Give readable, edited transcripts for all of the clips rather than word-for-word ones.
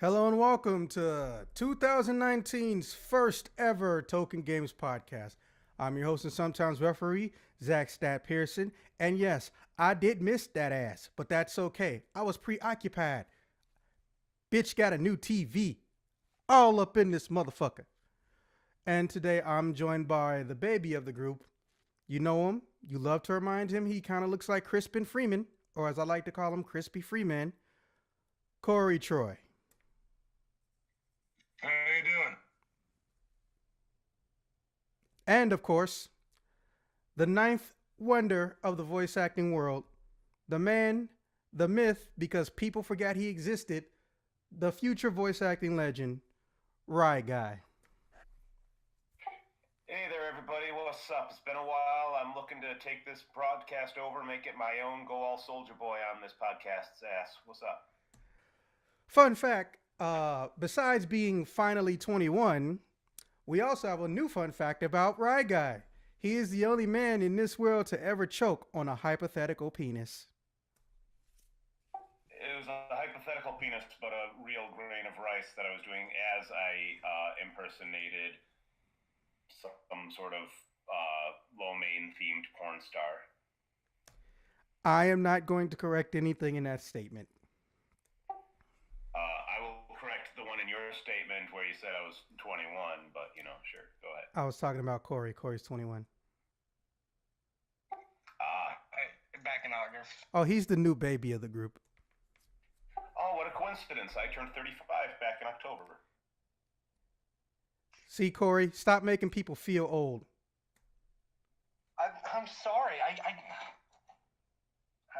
Hello and welcome to 2019's first ever Token Games podcast. I'm your host and sometimes referee, Zach Stat Pearson. And yes, I did miss that ass, but that's okay. I was preoccupied. Bitch got a new TV. All up in this motherfucker. And today I'm joined by the baby of the group. You know him. You love to remind him he kind of looks like Crispin Freeman, or as I like to call him, Crispy Freeman. Corey Troy. How you doing? And of course, the ninth wonder of the voice acting world, the man, the myth, because people forgot he existed, the future voice acting legend, Rye Guy. Hey there, everybody. What's up? It's been a while. I'm looking to take this broadcast over, make it my own. Go all Soulja Boy on this podcast's ass. What's up? Fun fact, besides being finally 21, we also have a new fun fact about Rye Guy. He is the only man in this world to ever choke on a hypothetical penis. It was a hypothetical penis, but a real grain of rice that I was doing as I impersonated some sort of lo mein themed porn star. I am not going to correct anything in that statement. I will correct the one in your statement where you said I was 21, but sure, go ahead. I was talking about Corey. Corey's 21. Back in August. Oh, he's the new baby of the group. Oh, what a coincidence. I turned 35 back in October. See, Corey, stop making people feel old. I'm sorry. I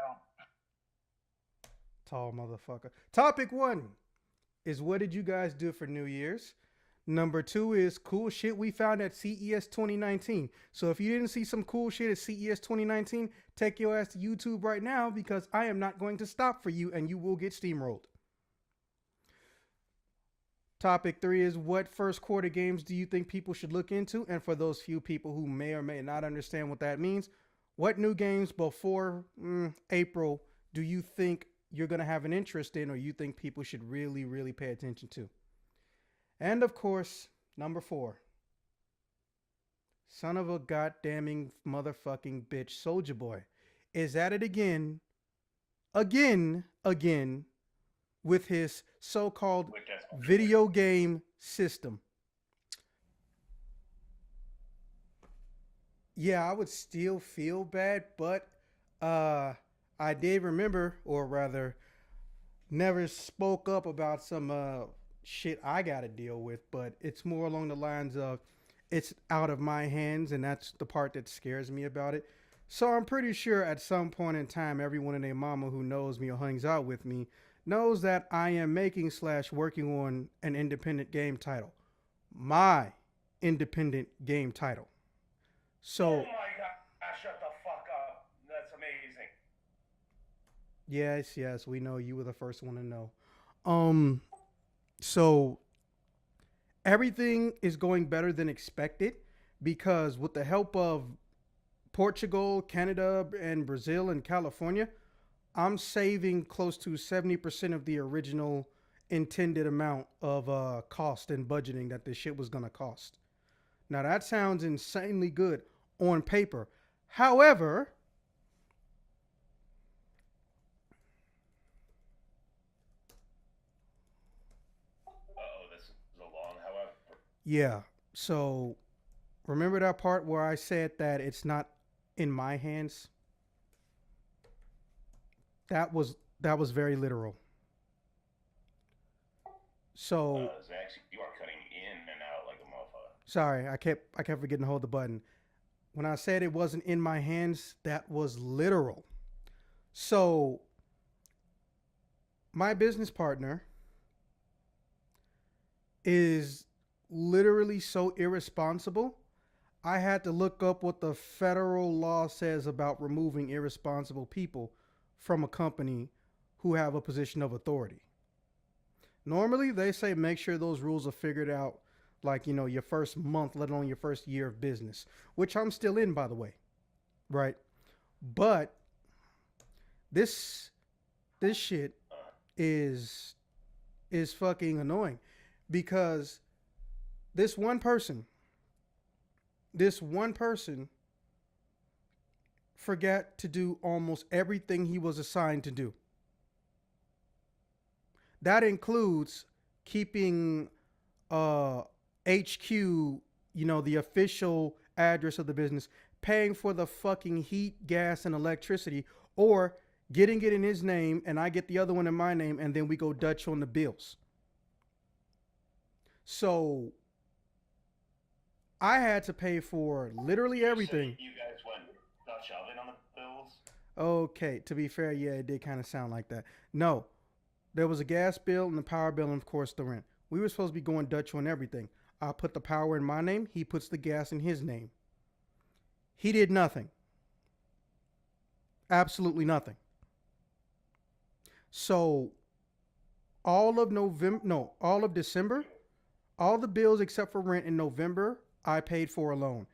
don't. Tall motherfucker. Topic 1 is what did you guys do for New Year's? Number 2 is cool shit we found at CES 2019. So if you didn't see some cool shit at CES 2019, take your ass to YouTube right now because I am not going to stop for you and you will get steamrolled. Topic 3 is what first quarter games do you think people should look into? And for those few people who may or may not understand what that means, what new games before April do you think you're going to have an interest in or you think people should really, really pay attention to? And of course, number 4. Son of a goddamning motherfucking bitch, Soulja Boy is at it again, with his so-called video game system. Yeah, I would still feel bad, but I did remember, or rather, never spoke up about some shit I gotta deal with, but it's more along the lines of it's out of my hands, and that's the part that scares me about it. So I'm pretty sure at some point in time, everyone and their mama who knows me or hangs out with me knows that I am making / working on an independent game title. My independent game title. So, oh my god, shut the fuck up. That's amazing. yes, we know you were the first one to know. So everything is going better than expected because with the help of Portugal, Canada, and Brazil and California, I'm saving close to 70% of the original intended amount of cost and budgeting that this shit was going to cost. Now that sounds insanely good on paper. However, This is a long, however. yeah. So remember that part where I said that it's not in my hands? That was very literal. So Zach, you are cutting in and out like a motherfucker. sorry, I kept forgetting to hold the button. When I said it wasn't in my hands, that was literal. So my business partner is literally so irresponsible. I had to look up what the federal law says about removing irresponsible people from a company who have a position of authority. Normally, they say make sure those rules are figured out like, your first month, let alone your first year of business, which I'm still in, by the way. Right? But this shit is is fucking annoying because this one person, this one person forgot to do almost everything he was assigned to do. That includes keeping HQ, the official address of the business, paying for the fucking heat, gas, and electricity, or getting it in his name and I get the other one in my name, and then we go Dutch on the bills. So I had to pay for literally everything. You guys went Dutch oven on the bills? Okay, to be fair, yeah, it did kind of sound like that. No, there was a gas bill and the power bill and, of course, the rent. We were supposed to be going Dutch on everything. I put the power in my name. He puts the gas in his name. He did nothing. Absolutely nothing. So all of December, all the bills except for rent in November, I paid for alone.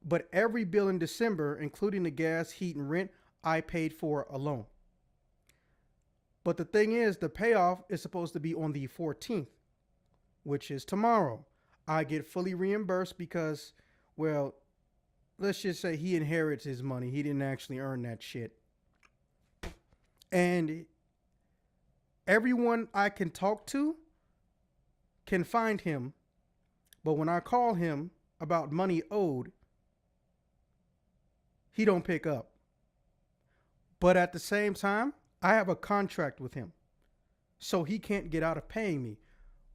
But every bill in December, including the gas, heat, and rent, I paid for alone. But the thing is, the payoff is supposed to be on the 14th, which is tomorrow. I get fully reimbursed because, well, let's just say he inherits his money. He didn't actually earn that shit. And everyone I can talk to can find him. But when I call him about money owed, he don't pick up. But at the same time, I have a contract with him. So he can't get out of paying me.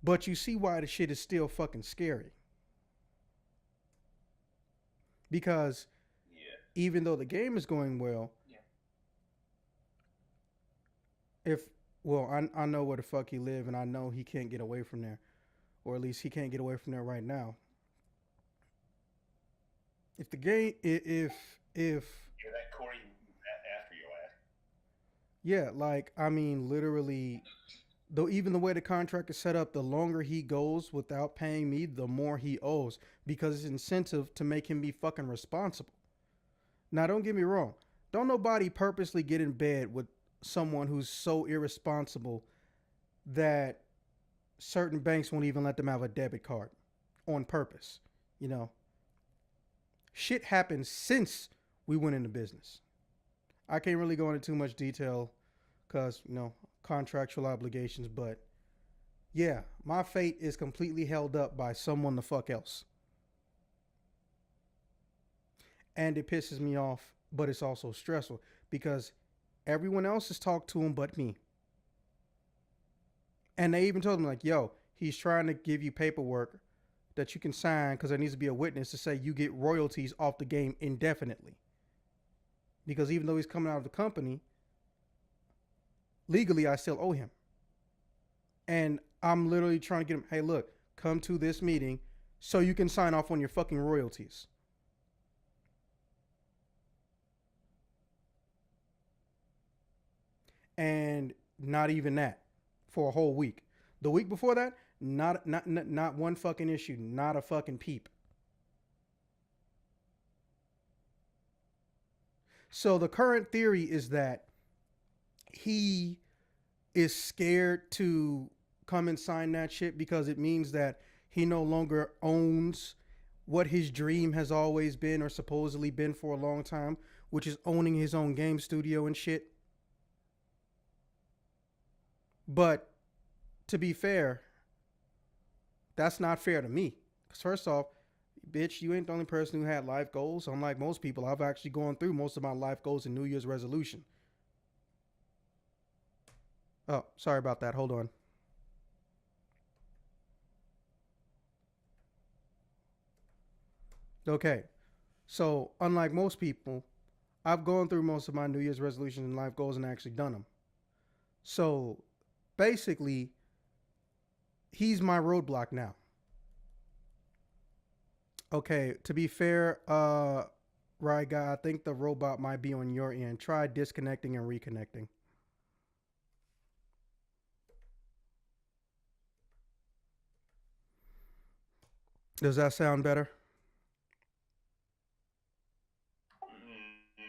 But you see why the shit is still fucking scary. Because even though the game is going well, I know where the fuck he live, and I know he can't get away from there. Or at least he can't get away from there right now. If the game, if You're that Corey after your ass. yeah, like, I mean, literally, though, even the way the contract is set up, the longer he goes without paying me, the more he owes, because it's incentive to make him be fucking responsible. Now, don't get me wrong. Don't nobody purposely get in bed with someone who's so irresponsible that certain banks won't even let them have a debit card on purpose. Shit happens since we went into business. I can't really go into too much detail because, contractual obligations, but yeah, my fate is completely held up by someone the fuck else. And it pisses me off, but it's also stressful because everyone else has talked to him but me. And they even told him, like, yo, he's trying to give you paperwork that you can sign because there needs to be a witness to say you get royalties off the game indefinitely. Because even though he's coming out of the company, legally I still owe him. And I'm literally trying to get him, hey, look, come to this meeting so you can sign off on your fucking royalties. And not even that for a whole week. The week before that, not one fucking issue, not a fucking peep. So the current theory is that he is scared to come and sign that shit because it means that he no longer owns what his dream has always been or supposedly been for a long time, which is owning his own game studio and shit. But to be fair, that's not fair to me. Because first off, bitch, you ain't the only person who had life goals. Unlike most people, I've actually gone through most of my life goals in New Year's resolution. Oh, sorry about that. Hold on. Okay. So, unlike most people, I've gone through most of my New Year's resolutions and life goals and actually done them. So, basically, he's my roadblock now. Okay, to be fair, right guy, I think the robot might be on your end. Try disconnecting and reconnecting. Does that sound better?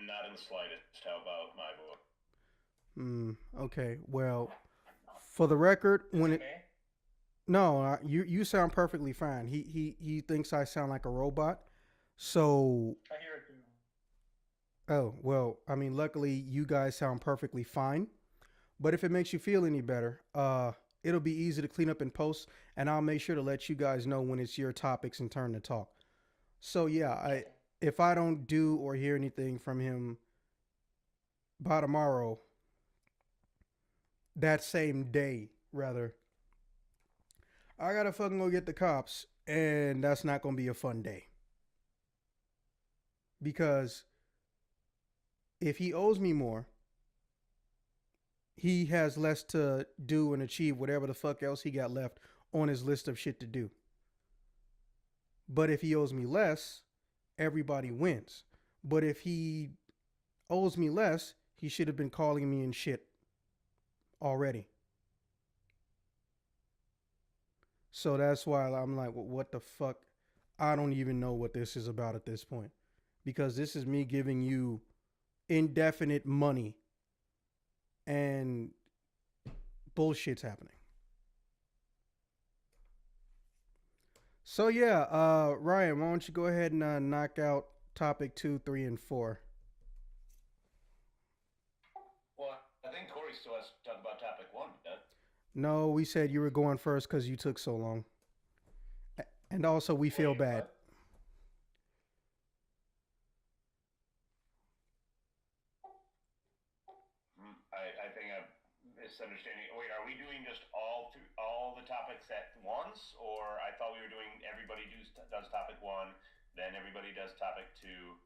Not in the slightest. How about my book? Okay. Well, for the record, when it No, you sound perfectly fine. He thinks I sound like a robot. So, I hear it too. oh well. I mean, luckily you guys sound perfectly fine. But if it makes you feel any better, it'll be easy to clean up in post, and I'll make sure to let you guys know when it's your topics and turn to talk. So yeah, I Okay. if I don't do or hear anything from him by tomorrow, that same day rather, I gotta fucking go get the cops, and that's not gonna be a fun day because if he owes me more, he has less to do and achieve whatever the fuck else he got left on his list of shit to do. But if he owes me less, everybody wins. But if he owes me less, he should have been calling me and shit already. So that's why I'm like, well, what the fuck? I don't even know what this is about at this point. Because this is me giving you indefinite money and bullshit's happening. So yeah, Ryan, why don't you go ahead and knock out topic 2, 3, and 4? Well, I think Corey still has to talk about topic one. No, we said you were going first because you took so long. And also, we feel Wait, bad. what? I think I'm misunderstanding. Wait, are we doing just all the topics at once, or I thought we were doing everybody does topic one, then everybody does topic two,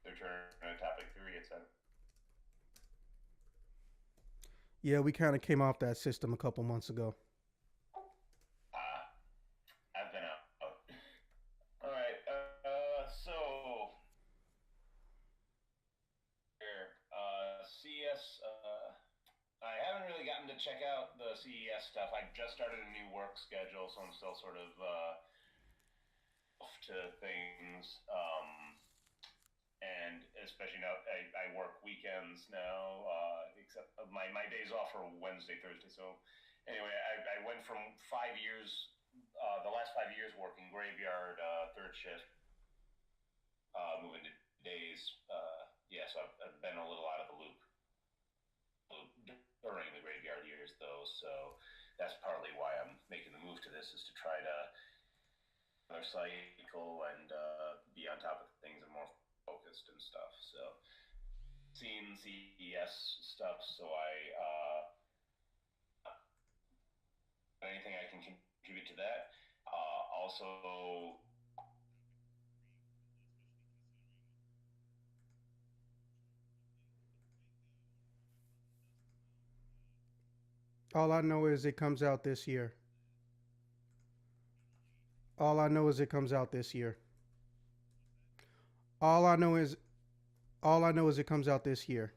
their turn on topic three, etc. Yeah, we kind of came off that system a couple months ago. Ah, I've been out. All right. So here, CS. I haven't really gotten to check out the CES stuff. I just started a new work schedule, so I'm still sort of off to things. And especially now, I work weekends now, except my days off are Wednesday, Thursday. So anyway, I went from 5 years, the last 5 years working graveyard, third shift, moving to days. Yeah, so I've been a little out of the loop during the graveyard years, though. So that's partly why I'm making the move to this is to try to another cycle and be on top of things and more focused and stuff. So seen CES stuff, so I anything I can contribute to that. Also, All I know is it comes out this year. All I know is it comes out this year. All I know is all I know is it comes out this year.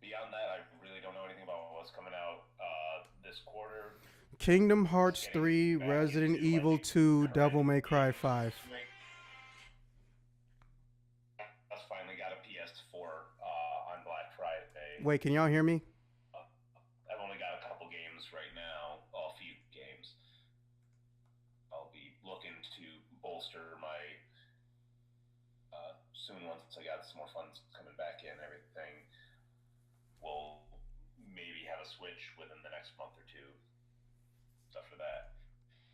beyond that, I really don't know anything about what's coming out this quarter. Kingdom Just Hearts getting 3, back Resident into Evil like 2, Devil random May Cry games. 5. Just finally got a PS4 on Black Friday. Wait, can y'all hear me? Uh, I've only got a couple games right now, a few games. I'll be looking to bolster my soon once I got some more funds coming back in. Everything will maybe have a switch within the next month or two. Stuff for that.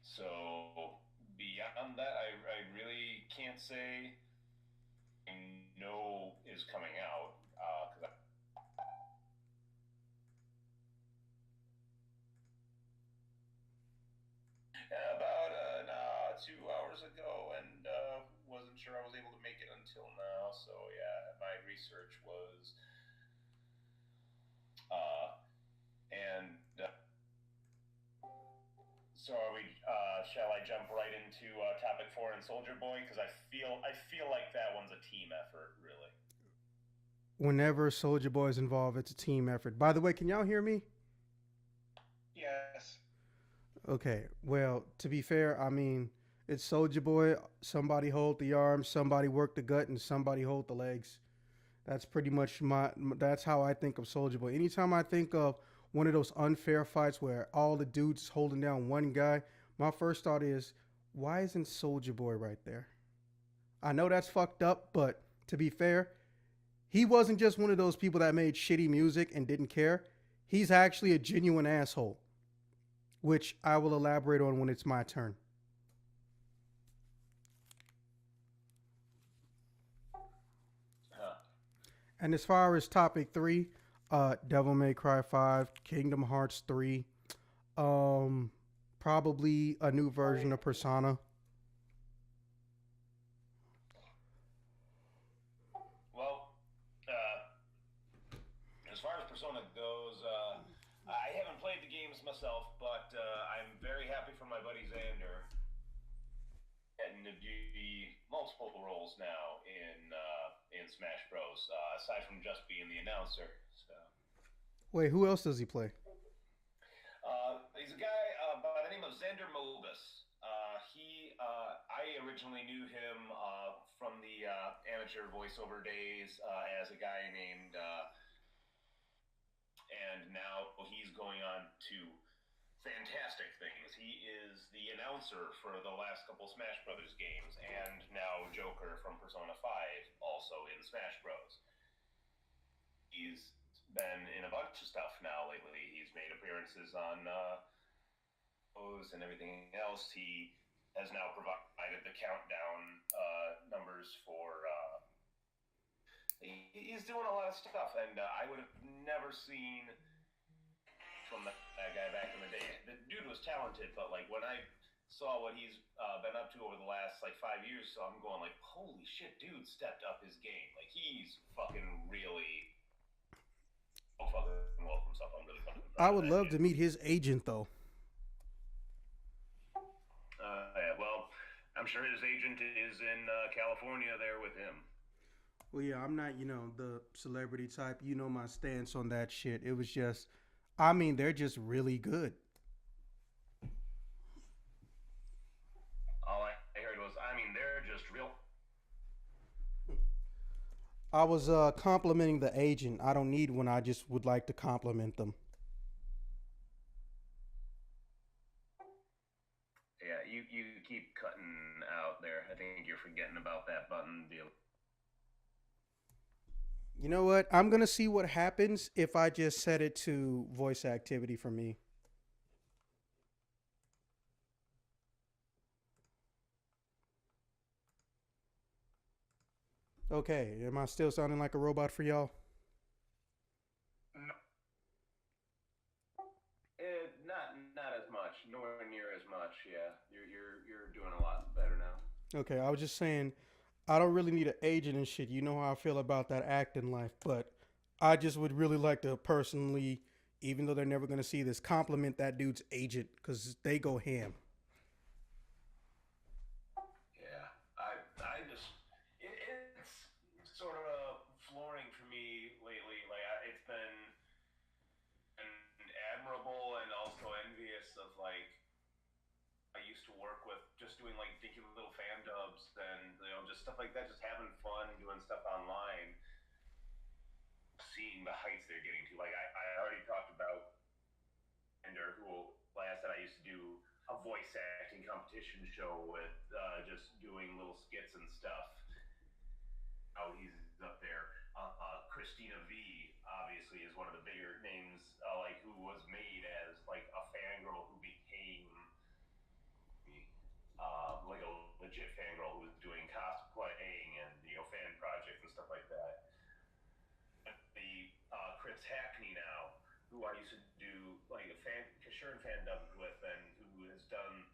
So beyond that, I really can't say no is coming out because about 2 hours ago and wasn't sure I was able to make it until now. So yeah, my research was and so are we? Shall I jump right into topic four and Soulja Boy? Because I feel like that one's a team effort, really. Whenever Soulja Boy is involved, it's a team effort. By the way, can y'all hear me? Yes. Okay. Well, to be fair, I mean, It's Soulja Boy. Somebody hold the arms, somebody work the gut, and somebody hold the legs. That's pretty much my. That's how I think of Soulja Boy. Anytime I think of one of those unfair fights where all the dudes holding down one guy, my first thought is, why isn't Soulja Boy right there? I know that's fucked up, but to be fair, he wasn't just one of those people that made shitty music and didn't care. He's actually a genuine asshole, which I will elaborate on when it's my turn. Huh. And as far as topic three, Devil May Cry 5, Kingdom Hearts 3, um, probably a new version of Persona. Well, as far as Persona goes, I haven't played the games myself, but I'm very happy for my buddy Xander getting to do multiple roles now in Smash Bros. Aside from just being the announcer. So Wait, who else does he play? he's a guy by the name of Xander Mobus. I originally knew him from the amateur voiceover days as a guy named and now he's going on to fantastic things. He is the announcer for the last couple Smash Brothers games, and now Joker from Persona 5, also in Smash Bros. He's been in a bunch of stuff now lately. He's made appearances on O's and everything else. He has now provided the countdown numbers for. He's doing a lot of stuff, and I would have never seen from that guy back in the day. The dude was talented, but like when I saw what he's been up to over the last like 5 years, so I'm going like, holy shit, dude stepped up his game. Like he's fucking really fucking well for himself. I'm really fucking I proud of would that love to dude. meet his agent though. Yeah, well, I'm sure his agent is in California there with him. Well, yeah, I'm not, the celebrity type. You know my stance on that shit. It was just, I mean, they're just really good. All I heard was, I mean, they're just real. I was complimenting the agent. I don't need one. I just would like to compliment them. Yeah, you keep cutting out there. I think you're forgetting about that button deal. You know what? I'm gonna see what happens if I just set it to voice activity for me. Okay, am I still sounding like a robot for y'all? No, not as much, nowhere near as much. Yeah, you're doing a lot better now. Okay, I was just saying I don't really need an agent and shit. You know how I feel about that acting life, but I just would really like to personally, even though they're never gonna see this, compliment that dude's agent because they go ham. Yeah, I just it's sort of flooring for me lately. Like it's been admirable and also envious of like I used to work with just doing like dinky little fan dubs and just stuff like that, just having fun doing stuff online, seeing the heights they're getting to. Like I already talked about Ender, who like I said I used to do a voice acting competition show with just doing little skits and stuff. How he's up there. Christina V obviously is one of the bigger names, like who was made as like a fangirl who became like a legit fangirl who was doing cosplaying and fan projects and stuff like that. The Chris Hackney now, who I used to do like a fan, Kashuran fan dub with, and who has done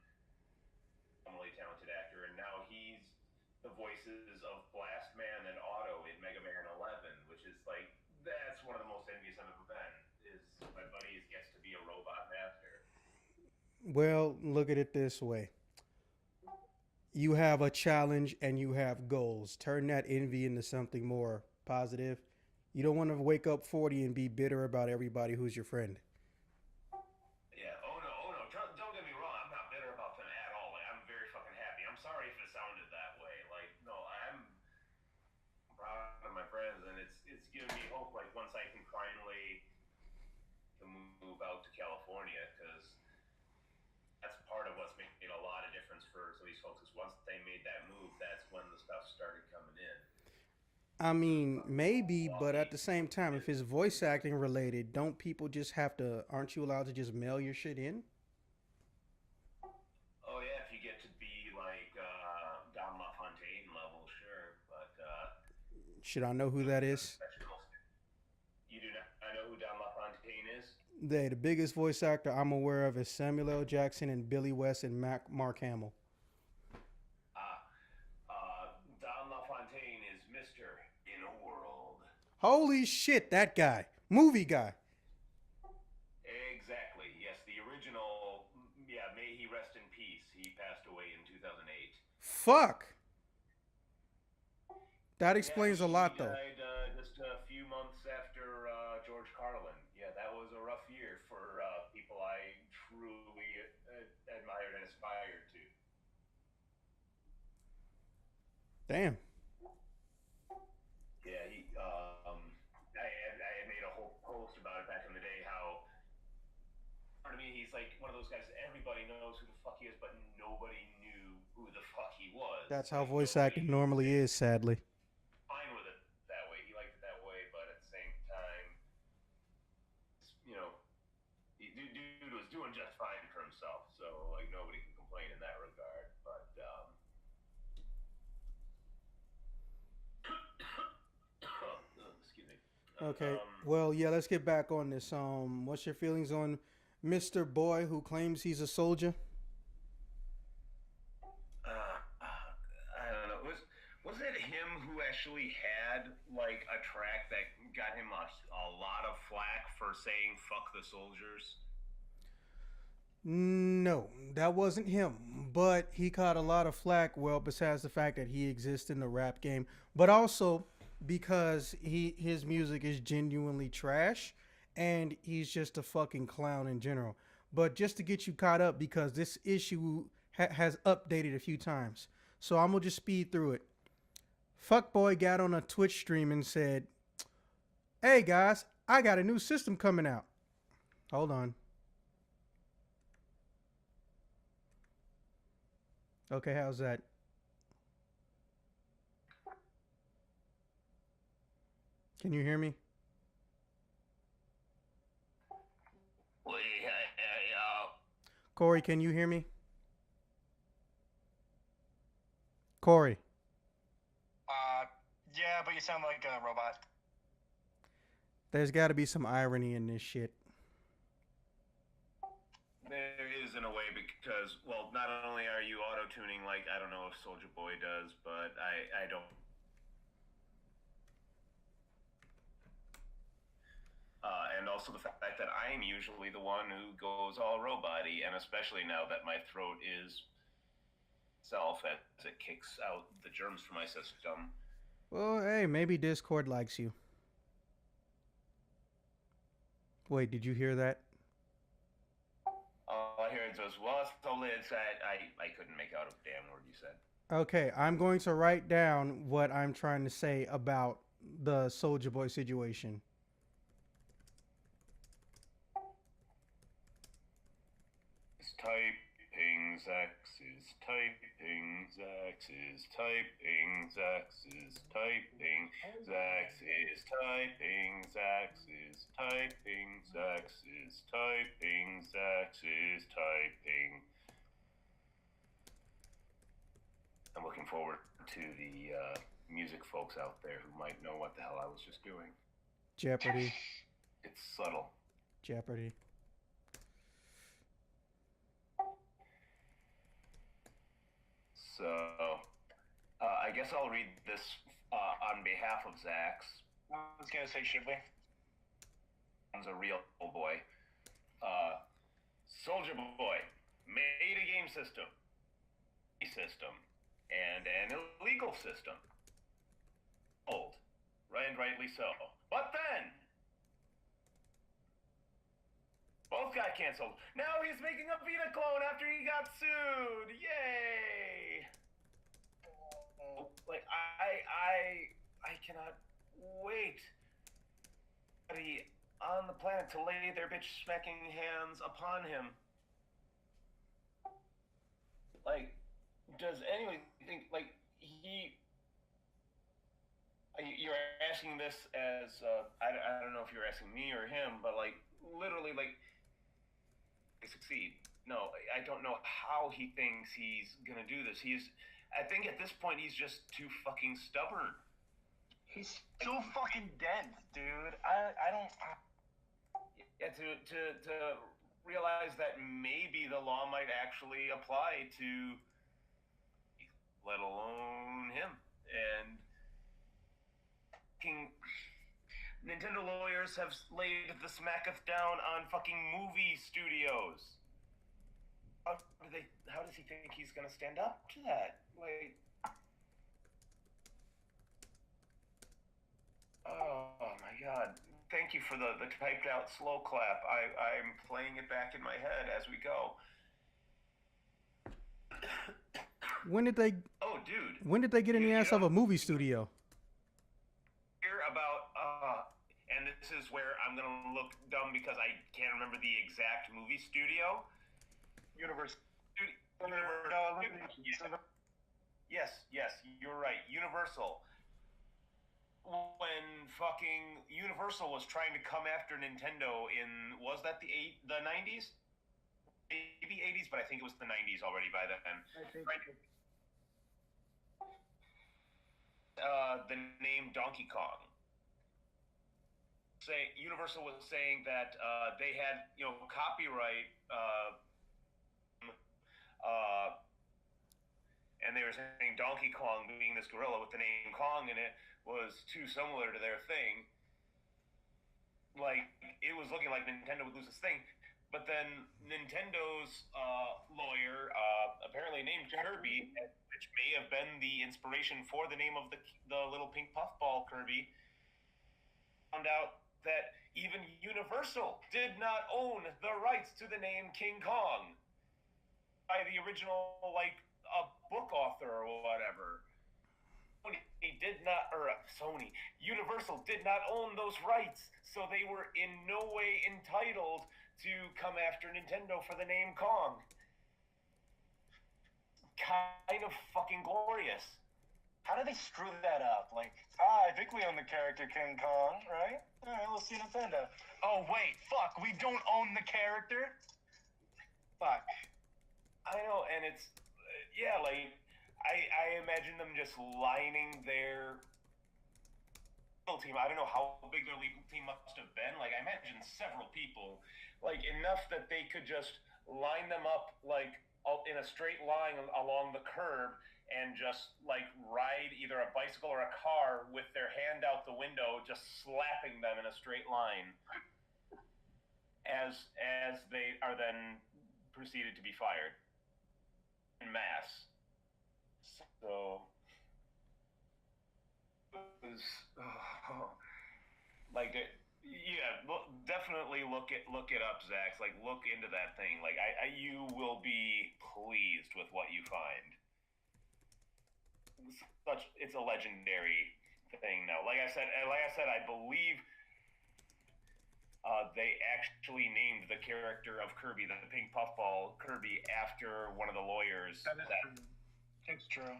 a really talented actor, and now he's the voices of Blast Man and Otto in Mega Man 11, which is like that's one of the most envious I've ever been. Is my buddy gets to be a robot master. Well, look at it this way. You have a challenge and you have goals. Turn that envy into something more positive. You don't want to wake up 40 and be bitter about everybody who's your friend. Yeah. Oh no. Oh no. Don't get me wrong. I'm not bitter about them at all. Like I'm very fucking happy. I'm giving me hope. Like once I can finally move out to California, because that's part of what's made a lot of difference for some of these folks. Is once they made that move, that's when the stuff started coming in. I mean, maybe, but at the same time, if it's voice acting related, don't people just have to? Aren't you allowed to just mail your shit in? Oh yeah, if you get to be like Don LaFontaine level, sure. But Should I know who that is? you do not. I know who Don LaFontaine is. The biggest voice actor I'm aware of is Samuel L. Jackson and Billy West and Mark Hamill. Don LaFontaine is Mr. In a World. Holy shit, that guy. Movie guy. Exactly. Yes, the original. Yeah, may he rest in peace. He passed away in 2008. Fuck. That explains a lot, though. He died just a few months after George Carlin. Yeah, that was a rough year for people I truly admired and aspired to. Damn. Yeah, I had made a whole post about it back in the day. How, part of me, he's like one of those guys that everybody knows who the fuck he is, but nobody knew who the fuck he was. That's how voice acting normally is, sadly. Fine with it that way. He liked it that way, but at the same time, you know, dude was doing just fine for himself. So like nobody can complain in that regard. But excuse me. Okay. Well, yeah, let's get back on this. What's your feelings on Mr. Boy who claims he's a soldier? I don't know. Was it him who actually had like a track that got him a lot of flack for saying "fuck the soldiers"? No, that wasn't him. But he caught a lot of flack. Well, besides the fact that he exists in the rap game, but also because his music is genuinely trash, and he's just a fucking clown in general. But just to get you caught up, because this issue has updated a few times, so I'm gonna just speed through it. Fuckboy got on a Twitch stream and said, "Hey guys, I got a new system coming out." Hold on. Okay, how's that? Can you hear me? Corey, can you hear me? Corey. Yeah, but you sound like a robot. There's got to be some irony in this shit. There is in a way because, well, not only are you auto-tuning like, I don't know if Soulja Boy does, but I don't. And also the fact that I'm usually the one who goes all robot-y, and especially now that my throat is self as it kicks out the germs from my system. Well, hey, maybe Discord likes you. Wait, did you hear that? All I heard was, well, it's so lit, I couldn't make out a damn word you said. Okay, I'm going to write down what I'm trying to say about the Soulja Boy situation. Typing, Zax's typing, Zax's typing, Zax's typing, Zax's typing, Zax's typing, Zax's typing, Zax's typing. I'm looking forward to the music folks out there who might know what the hell I was just doing. Jeopardy. It's subtle. Jeopardy. So, I guess I'll read this on behalf of Zax. I was gonna say, should we? He's a real boy. Soulja Boy made a game system, and an illegal system. Old, right, and rightly so. But then, both got canceled. Now he's making a Vita clone after he got sued. Yay! Like I cannot wait on the planet to lay their bitch smacking hands upon him. Like, does anyone think, like, you're asking this as, I don't know if you're asking me or him, but, like, literally, like, succeed. No, I don't know how he thinks he's gonna do this. I think at this point, he's just too fucking stubborn. He's so fucking dense, dude. I don't. Yeah, to realize that maybe the law might actually apply to, let alone him. And fucking Nintendo lawyers have laid the smacketh down on fucking movie studios. How does he think he's gonna stand up to that? Like, oh my god. Thank you for the typed out slow clap. I'm playing it back in my head as we go. When did they? Oh, dude. When did they get in the ass of a movie studio? Hear about and this is where I'm gonna look dumb because I can't remember the exact movie studio. Universal. Yes, you're right. Universal. When fucking Universal was trying to come after Nintendo in, was that the 90s? Maybe 80s, but I think it was the 90s already by then. I think. The name Donkey Kong. Universal was saying that they had, copyright, and they were saying Donkey Kong being this gorilla with the name Kong in it was too similar to their thing. Like, it was looking like Nintendo would lose this thing. But then Nintendo's lawyer, apparently named Kirby, which may have been the inspiration for the name of the little pink puffball Kirby, found out that even Universal did not own the rights to the name King Kong by the original, like, book author or whatever. Universal did not own those rights, so they were in no way entitled to come after Nintendo for the name Kong. Kind of fucking glorious. How did they screw that up? Like, I think we own the character King Kong, right? All right, let's see Nintendo. Oh wait, fuck, we don't own the character. Fuck. I know, and it's like I imagine them just lining their legal team. I don't know how big their legal team must have been. Like, I imagine several people, like enough that they could just line them up like in a straight line along the curb and just like ride either a bicycle or a car with their hand out the window, just slapping them in a straight line as they are then proceeded to be fired in mass. So it was like it, yeah. Definitely look it up, Zach. Like, look into that thing. Like, you will be pleased with what you find. It's a legendary thing now. Like I said, I believe they actually named the character of Kirby, the pink puffball Kirby, after one of the lawyers. It's true.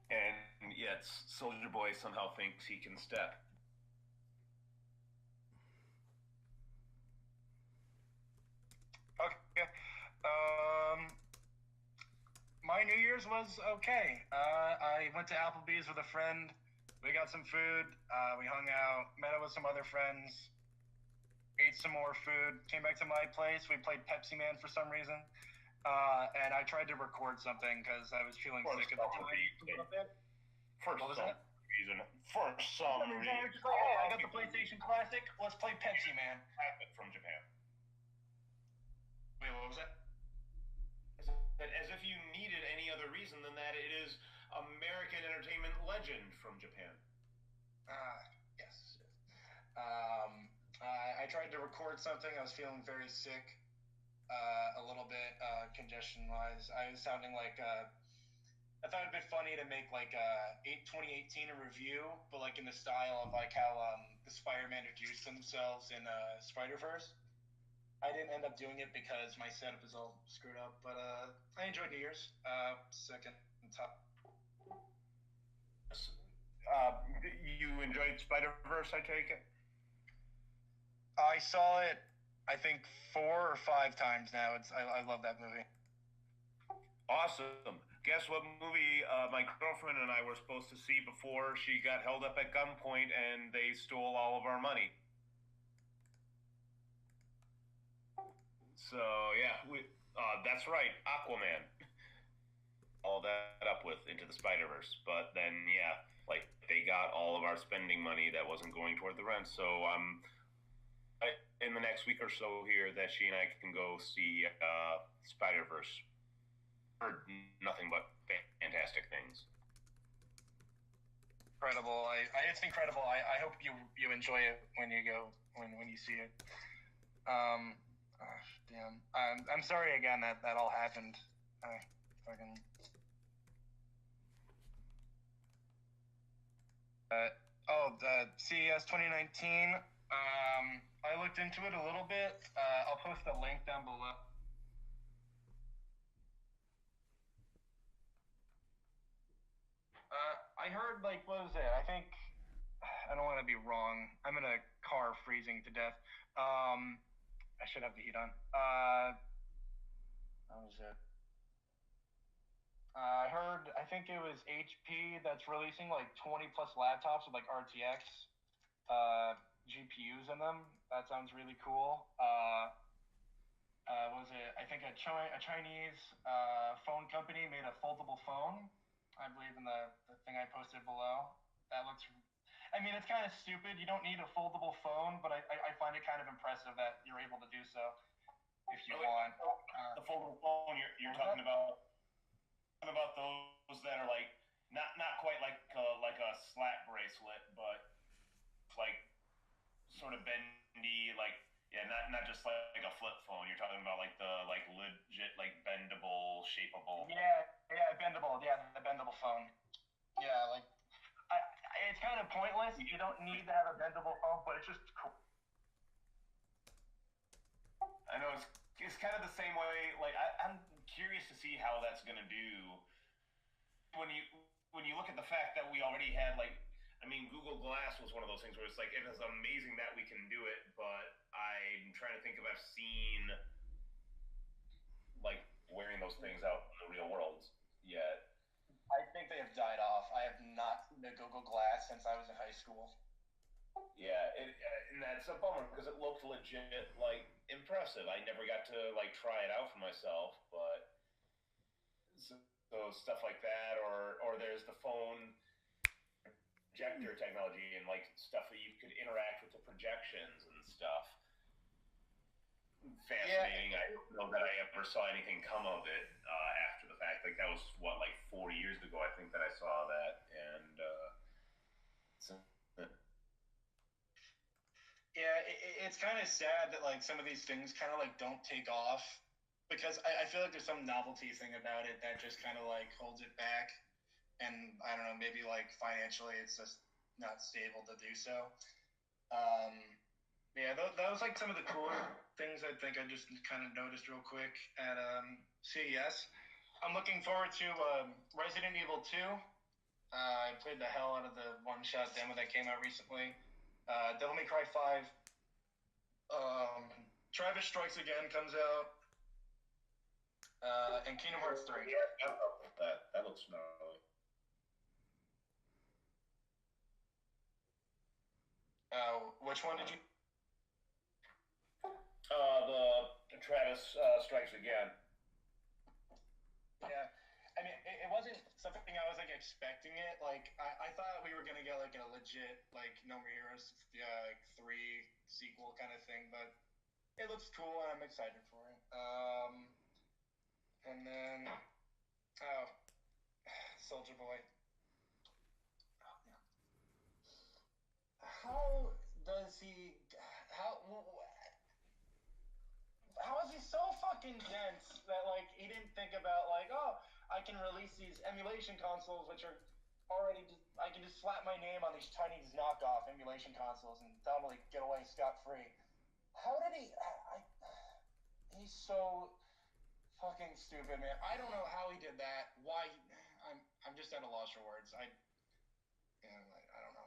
And yet, Soulja Boy somehow thinks he can step. Okay. My New Year's was okay. I went to Applebee's with a friend. We got some food. We hung out, met up with some other friends, ate some more food, came back to my place. We played Pepsi Man for some reason. And I tried to record something because I was feeling sick at the time a little bit. For some reason. I got the PlayStation Classic. Let's play Pepsi Man. From Japan. Wait, what was that? As if you needed any other reason than that it is American entertainment legend from Japan. record something. I was feeling very sick, a little bit congestion wise. I was sounding like I thought it'd be funny to make like 2018 a review, but like in the style of like how the Spider-Man introduced themselves in Spider-Verse. I didn't end up doing it because my setup is all screwed up, but I enjoyed New Year's. Second top. You enjoyed Spider Verse, I take it. I saw it, I think 4 or 5 times now. I love that movie. Awesome. Guess what movie my girlfriend and I were supposed to see before she got held up at gunpoint and they stole all of our money? So yeah, that's right, Aquaman. All that up with Into the Spider Verse, but then yeah, like they got all of our spending money that wasn't going toward the rent. So in the next week or so here that she and I can go see Spider Verse. Heard nothing but fantastic things. Incredible. It's incredible. I hope you enjoy it when you go when you see it. Damn. I'm sorry again that all happened. Fucking. The CES 2019. I looked into it a little bit. I'll post a link down below. I heard like what was it? I think I don't want to be wrong. I'm in a car freezing to death. I should have the heat on. What was it? I heard. I think it was HP that's releasing like 20 plus laptops with like RTX GPUs in them. That sounds really cool. What was it? I think a Chinese phone company made a foldable phone. I believe in the thing I posted below. That looks. I mean, it's kind of stupid. You don't need a foldable phone, but I find it kind of impressive that you're able to do so if you want. The foldable phone you're talking about those that are like not quite like a slap bracelet, but like sort of bendy, like yeah, not just like a flip phone. You're talking about like the like legit like bendable, shapeable. Yeah, bendable. Yeah, the bendable phone. Yeah, like it's kind of pointless. You don't need to have a bendable phone, but it's just cool. I know it's kind of the same way. Like I'm curious to see how that's gonna do when you look at the fact that we already had like. I mean, Google Glass was one of those things where it's like it is amazing that we can do it, but I'm trying to think if I've seen like wearing those things out in the real world yet. I think they have died off. I have not seen a Google Glass since I was in high school. Yeah, and that's a bummer because it looked legit like impressive. I never got to like try it out for myself, but so stuff like that, or there's the phone projector technology and like stuff that you could interact with the projections and stuff. Fascinating. Yeah. I don't know that I ever saw anything come of it after the fact. Like that was what, like 4 years ago, I think that I saw that, and yeah, it's kind of sad that like some of these things kind of like don't take off because I feel like there's some novelty thing about it that just kind of like holds it back. And I don't know, maybe like financially it's just not stable to do so. Yeah, that was like some of the cooler things I think I just kind of noticed real quick at CES. I'm looking forward to Resident Evil 2. I played the hell out of the one-shot demo that came out recently. Devil May Cry 5. Travis Strikes Again comes out. And Kingdom Hearts 3. Yeah, that looks gnarly. Which one did you? The Travis Strikes Again. Yeah, I mean, it wasn't something I was like expecting it. Like, I thought we were gonna get like a legit like No More Heroes 3 sequel kind of thing, but it looks cool and I'm excited for it. And then Soulja Boy. Oh, yeah. How does he? fucking dense that like he didn't think about like, oh, I can release these emulation consoles which are already just, I can just slap my name on these Chinese knockoff emulation consoles and totally get away scot free. How did he? He's so fucking stupid, man. I don't know how he did that. Why? I'm just at a loss for words. I don't know.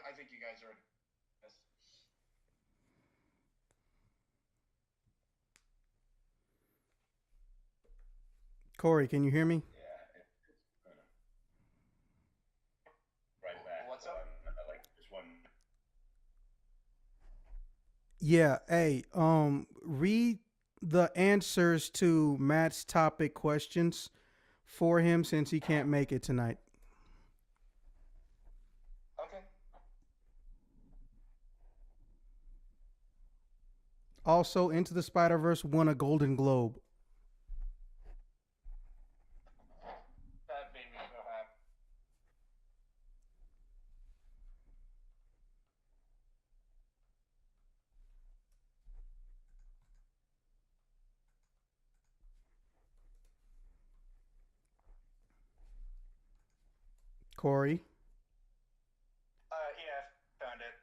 I think you guys are. Corey, can you hear me? Yeah, right back. What's up? Like just one. Yeah. Hey, read the answers to Matt's topic questions for him since he can't make it tonight. Okay. Also, Into the Spider-Verse won a Golden Globe. That made me so happy. Corey. Yeah, found it.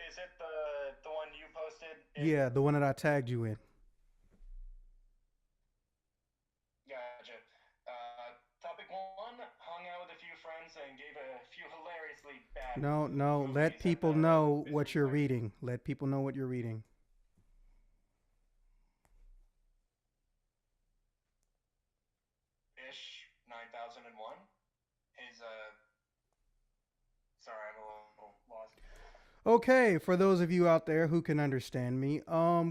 Is it the one you posted? Yeah, the one that I tagged you in. Gotcha. Topic one: hung out with a few friends and gave a few hilariously bad. No. movies Let at people the know what mystery you're science- reading. Let people know what you're reading. Ish 9001. His Sorry, I'm a little lost. Okay, for those of you out there who can understand me,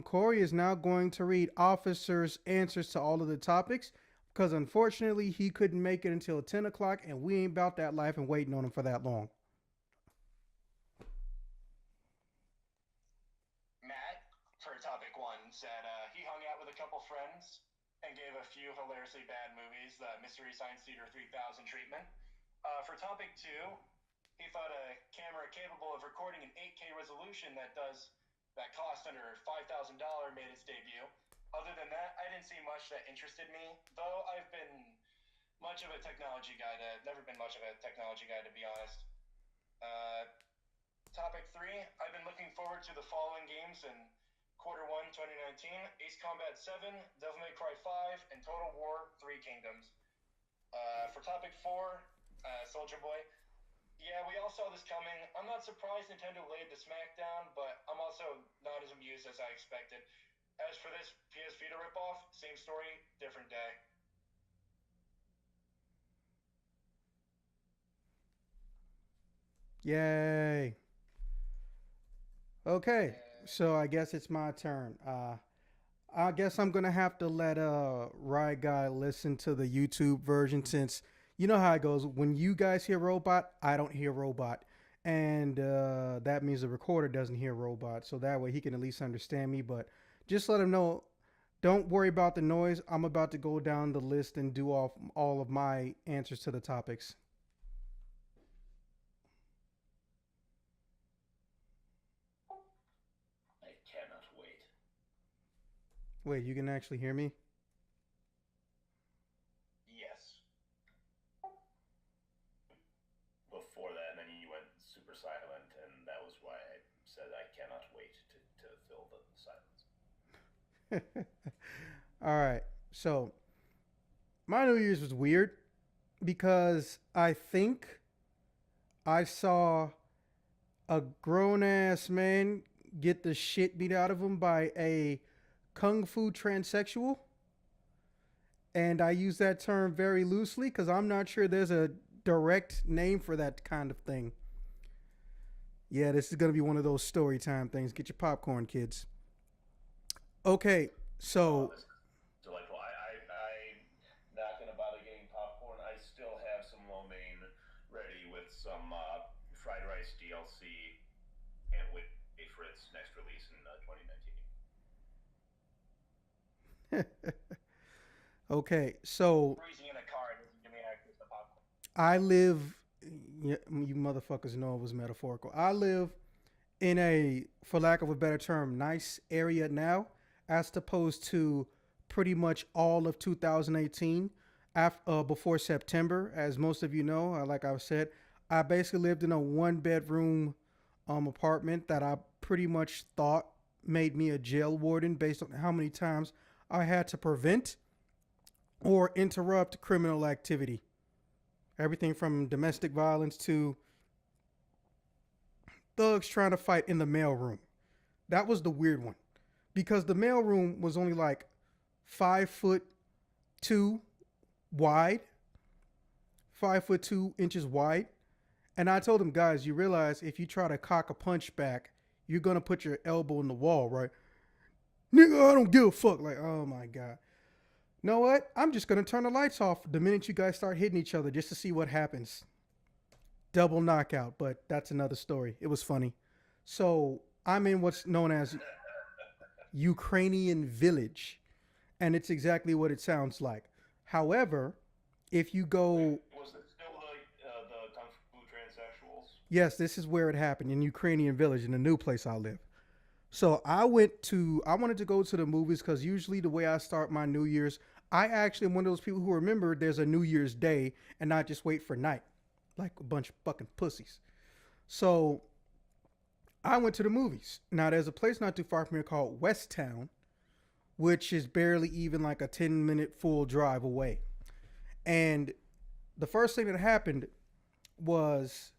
Corey is now going to read Officer's answers to all of the topics because unfortunately he couldn't make it until 10 o'clock and we ain't about that life and waiting on him for that long. Matt, for topic one, said he hung out with a couple friends and gave a few hilariously bad movies the Mystery Science Theater 3000 treatment. For topic two, he thought a camera capable of recording an 8K resolution that cost under $5,000 made its debut. Other than that, I didn't see much that interested me, though I've been much of a technology guy never been much of a technology guy to be honest. Uh, Topic three, I've been looking forward to the following games in quarter one 2019: Ace Combat 7, Devil May Cry 5, and Total War 3 Kingdoms. For topic four, Soulja Boy. Yeah, we all saw this coming. I'm not surprised Nintendo laid the smackdown, but I'm also not as amused as I expected. As for this PS Vita ripoff, same story, different day. Yay. Okay, so I guess it's my turn. I guess I'm gonna have to let Ride Guy listen to the YouTube version since you know how it goes. When you guys hear robot, I don't hear robot, and that means the recorder doesn't hear robot. So that way he can at least understand me. But just let him know. Don't worry about the noise. I'm about to go down the list and do all of my answers to the topics. I cannot wait. Wait, you can actually hear me? Yes. Before that, and then you went super silent, and that was why I said I cannot wait to fill the silence. All right. So my New Year's was weird because I think I saw a grown ass man get the shit beat out of him by a kung fu transsexual. And I use that term very loosely because I'm not sure there's a direct name for that kind of thing. Yeah, this is going to be one of those story time things. Get your popcorn, kids. Okay, so. This is delightful. I'm not gonna bother getting popcorn. I still have some lo mein ready with some fried rice DLC. Can't wait for its next release in 2019. Okay, so Freezing in a car doesn't give me access to popcorn. I live, you motherfuckers know it was metaphorical. I live in a, for lack of a better term, nice area now, as opposed to pretty much all of 2018 before September. As most of you know, like I said, I basically lived in a 1-bedroom apartment that I pretty much thought made me a jail warden based on how many times I had to prevent or interrupt criminal activity. Everything from domestic violence to thugs trying to fight in the mailroom. That was the weird one, because the mailroom was only like 5'2" wide, 5'2" wide. And I told them, guys, you realize if you try to cock a punch back, you're going to put your elbow in the wall, right? Nigga, I don't give a fuck. Like, oh my God. Know what? I'm just going to turn the lights off the minute you guys start hitting each other just to see what happens. Double knockout, but that's another story. It was funny. So I'm in what's known as Ukrainian village, and it's exactly what it sounds like. However, if you go... Was it still the Kung Fu transsexuals? Yes, this is where it happened, in Ukrainian village, in the new place I live. So I wanted to go to the movies because usually the way I start my New Year's, I actually am one of those people who remember there's a New Year's Day and not just wait for night like a bunch of fucking pussies. So I went to the movies. Now there's a place not too far from here called West Town, which is barely even like a 10-minute full drive away. And the first thing that happened was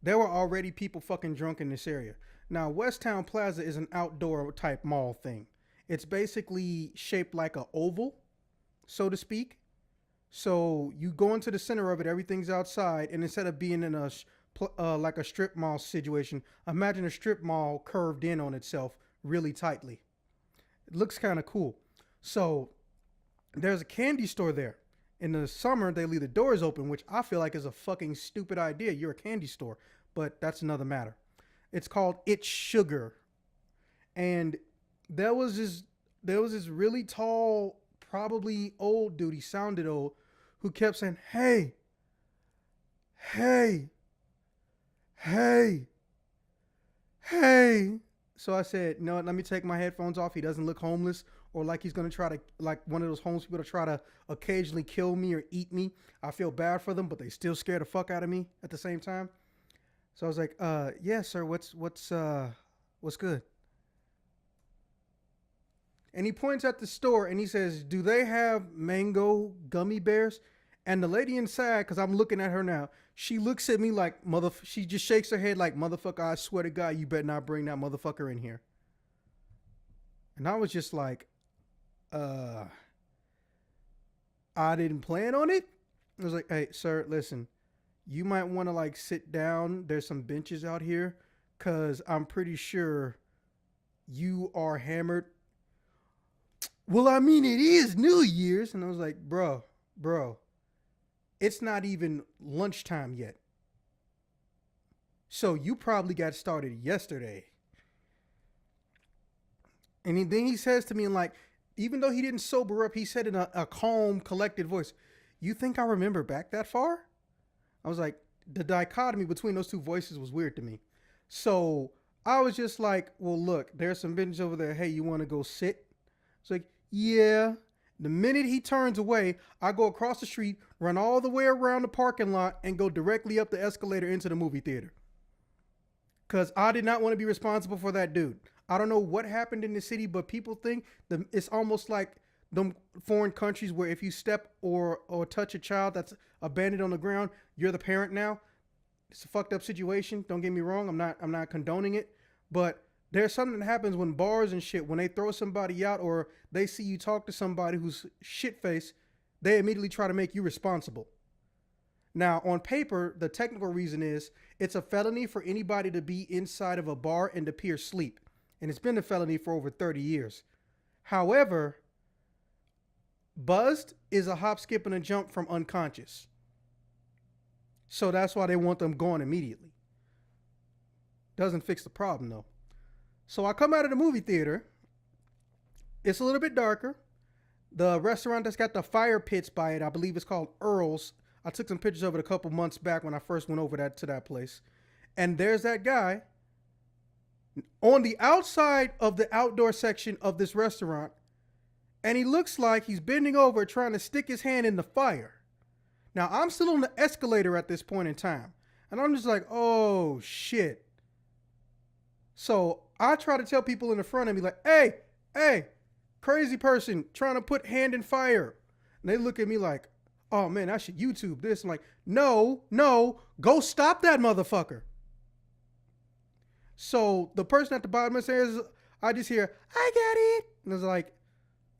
there were already people fucking drunk in this area. Now, West Town Plaza is an outdoor type mall thing. It's basically shaped like an oval, so to speak. So you go into the center of it, everything's outside, and instead of being in a like a strip mall situation, imagine a strip mall curved in on itself really tightly. It looks kind of cool. So there's a candy store there. In the summer, they leave the doors open, which I feel like is a fucking stupid idea. You're a candy store, but that's another matter. It's called It's Sugar. And there was this really tall, probably old dude, he sounded old, who kept saying, hey, hey, hey, hey. So I said, no, let me take my headphones off. He doesn't look homeless or like he's going to try to, like one of those homeless people to try to occasionally kill me or eat me. I feel bad for them, but they still scare the fuck out of me at the same time. So I was like, yeah, sir, what's good? And he points at the store and he says, do they have mango gummy bears? And the lady inside, because I'm looking at her now, she looks at me like, she just shakes her head like, motherfucker, I swear to God, you better not bring that motherfucker in here. And I was just like, I didn't plan on it. I was like, hey, sir, listen. You might want to like sit down. There's some benches out here because I'm pretty sure you are hammered. Well, I mean, it is New Year's. And I was like, bro, it's not even lunchtime yet. So you probably got started yesterday. And then he says to me, and like, even though he didn't sober up, he said in a calm, collected voice, you think I remember back that far? I was like, the dichotomy between those two voices was weird to me. So I was just like, well, look, there's some benches over there. Hey, you want to go sit? It's like, yeah. The minute he turns away, I go across the street, run all the way around the parking lot, and go directly up the escalator into the movie theater. Because I did not want to be responsible for that dude. I don't know what happened in the city, but people think it's almost like them foreign countries where if you step or touch a child that's abandoned on the ground, you're the parent now. It's a fucked up situation. Don't get me wrong. I'm not condoning it, but there's something that happens when bars and shit, when they throw somebody out or they see you talk to somebody who's shit-faced, they immediately try to make you responsible. Now, on paper, the technical reason is it's a felony for anybody to be inside of a bar and appear asleep. And it's been a felony for over 30 years. However, buzzed is a hop, skip, and a jump from unconscious. So that's why they want them gone immediately. Doesn't fix the problem, though. So I come out of the movie theater. It's a little bit darker. The restaurant that's got the fire pits by it, I believe it's called Earl's. I took some pictures of it a couple months back when I first went over to that place. And there's that guy on the outside of the outdoor section of this restaurant. and he looks like he's bending over trying to stick his hand in the fire. Now, I'm still on the escalator at this point in time, and I'm just like, oh shit. So I try to tell people in the front of me, like, hey, crazy person trying to put hand in fire. And they look at me like, oh man, I should YouTube this. I'm like, no, go stop that motherfucker. So the person at the bottom of the stairs, I just hear, I got it. And it's like,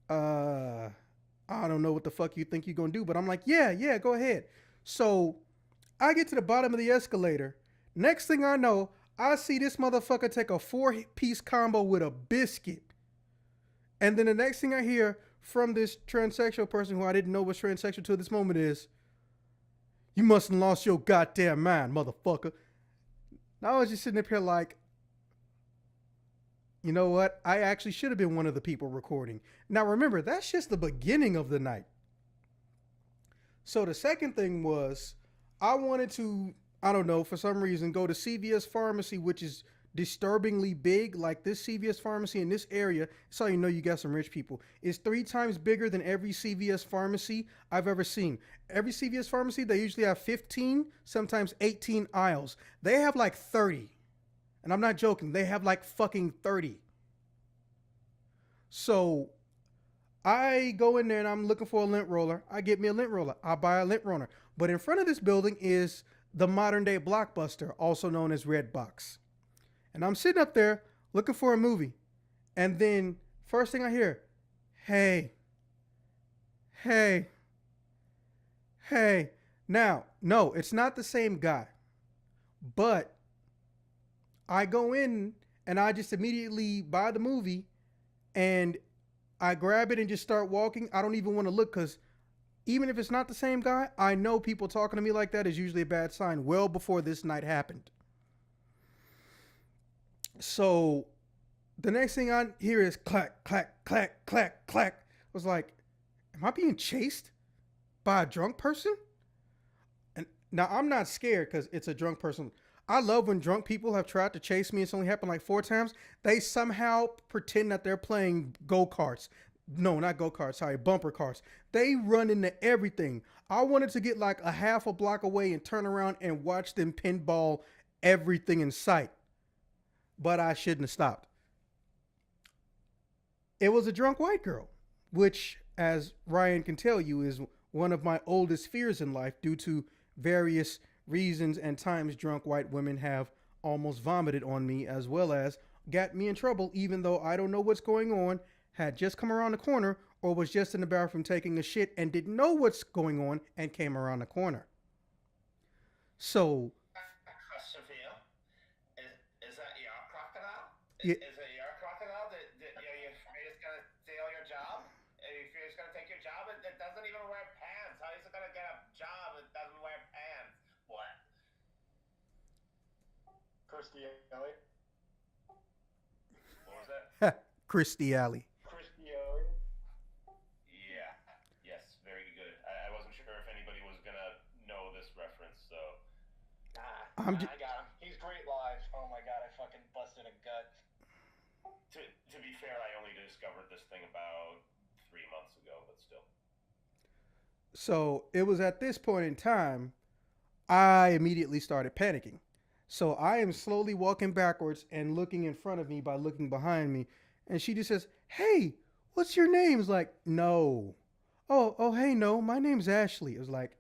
I don't know what the fuck you think you're gonna do, but I'm like, yeah, go ahead. So I get to the bottom of the escalator. Next thing I know, I see this motherfucker take a 4-piece combo with a biscuit. And then the next thing I hear from this transsexual person who I didn't know was transsexual till this moment is, you must have lost your goddamn mind, motherfucker. Now I was just sitting up here like, you know what? I actually should have been one of the people recording. Now remember, that's just the beginning of the night. So the second thing was, I wanted to, I don't know, for some reason, go to CVS Pharmacy, which is disturbingly big. Like this CVS Pharmacy in this area, that's how you know you got some rich people. It's 3 times bigger than every CVS Pharmacy I've ever seen. Every CVS Pharmacy, they usually have 15, sometimes 18 aisles. They have like 30. And I'm not joking. They have like fucking 30. So I go in there and I'm looking for a lint roller. I get me a lint roller. I buy a lint roller. But in front of this building is the modern day Blockbuster, also known as Redbox. And I'm sitting up there looking for a movie. And then first thing I hear, hey. Now, no, it's not the same guy. But I go in and I just immediately buy the movie and I grab it and just start walking. I don't even want to look because even if it's not the same guy, I know people talking to me like that is usually a bad sign well before this night happened. So the next thing I hear is clack, clack, clack, clack, clack. I was like, am I being chased by a drunk person? And now I'm not scared because it's a drunk person. I love when drunk people have tried to chase me. It's only happened like 4 times. They somehow pretend that they're playing go-karts. No, not go-karts. Sorry, bumper cars. They run into everything. I wanted to get like a half a block away and turn around and watch them pinball everything in sight. But I shouldn't have stopped. It was a drunk white girl, which, as Ryan can tell you, is one of my oldest fears in life due to various reasons and times drunk white women have almost vomited on me, as well as got me in trouble, even though I don't know what's going on, had just come around the corner, or was just in the bathroom taking a shit and didn't know what's going on and came around the corner. So, Question for you. Is that your crocodile? yeah, Is it your crocodile that you're just going to steal your job? If you're just going to take your job, it doesn't even wear pants. How is it going to get a job that doesn't wear pants? What? Kirstie Alley. What was that? Kirstie Alley. Kirstie Alley. Yeah. Yes, very good. I wasn't sure if anybody was gonna know this reference, so. I got him. He's great live. Oh my god, I fucking busted a gut. To be fair, I only discovered this thing about 3 months ago, but still. So it was at this point in time, I immediately started panicking. So I am slowly walking backwards and looking in front of me by looking behind me. And she just says, hey, what's your name? It's like, no. Oh, hey, no, my name's Ashley. It was like,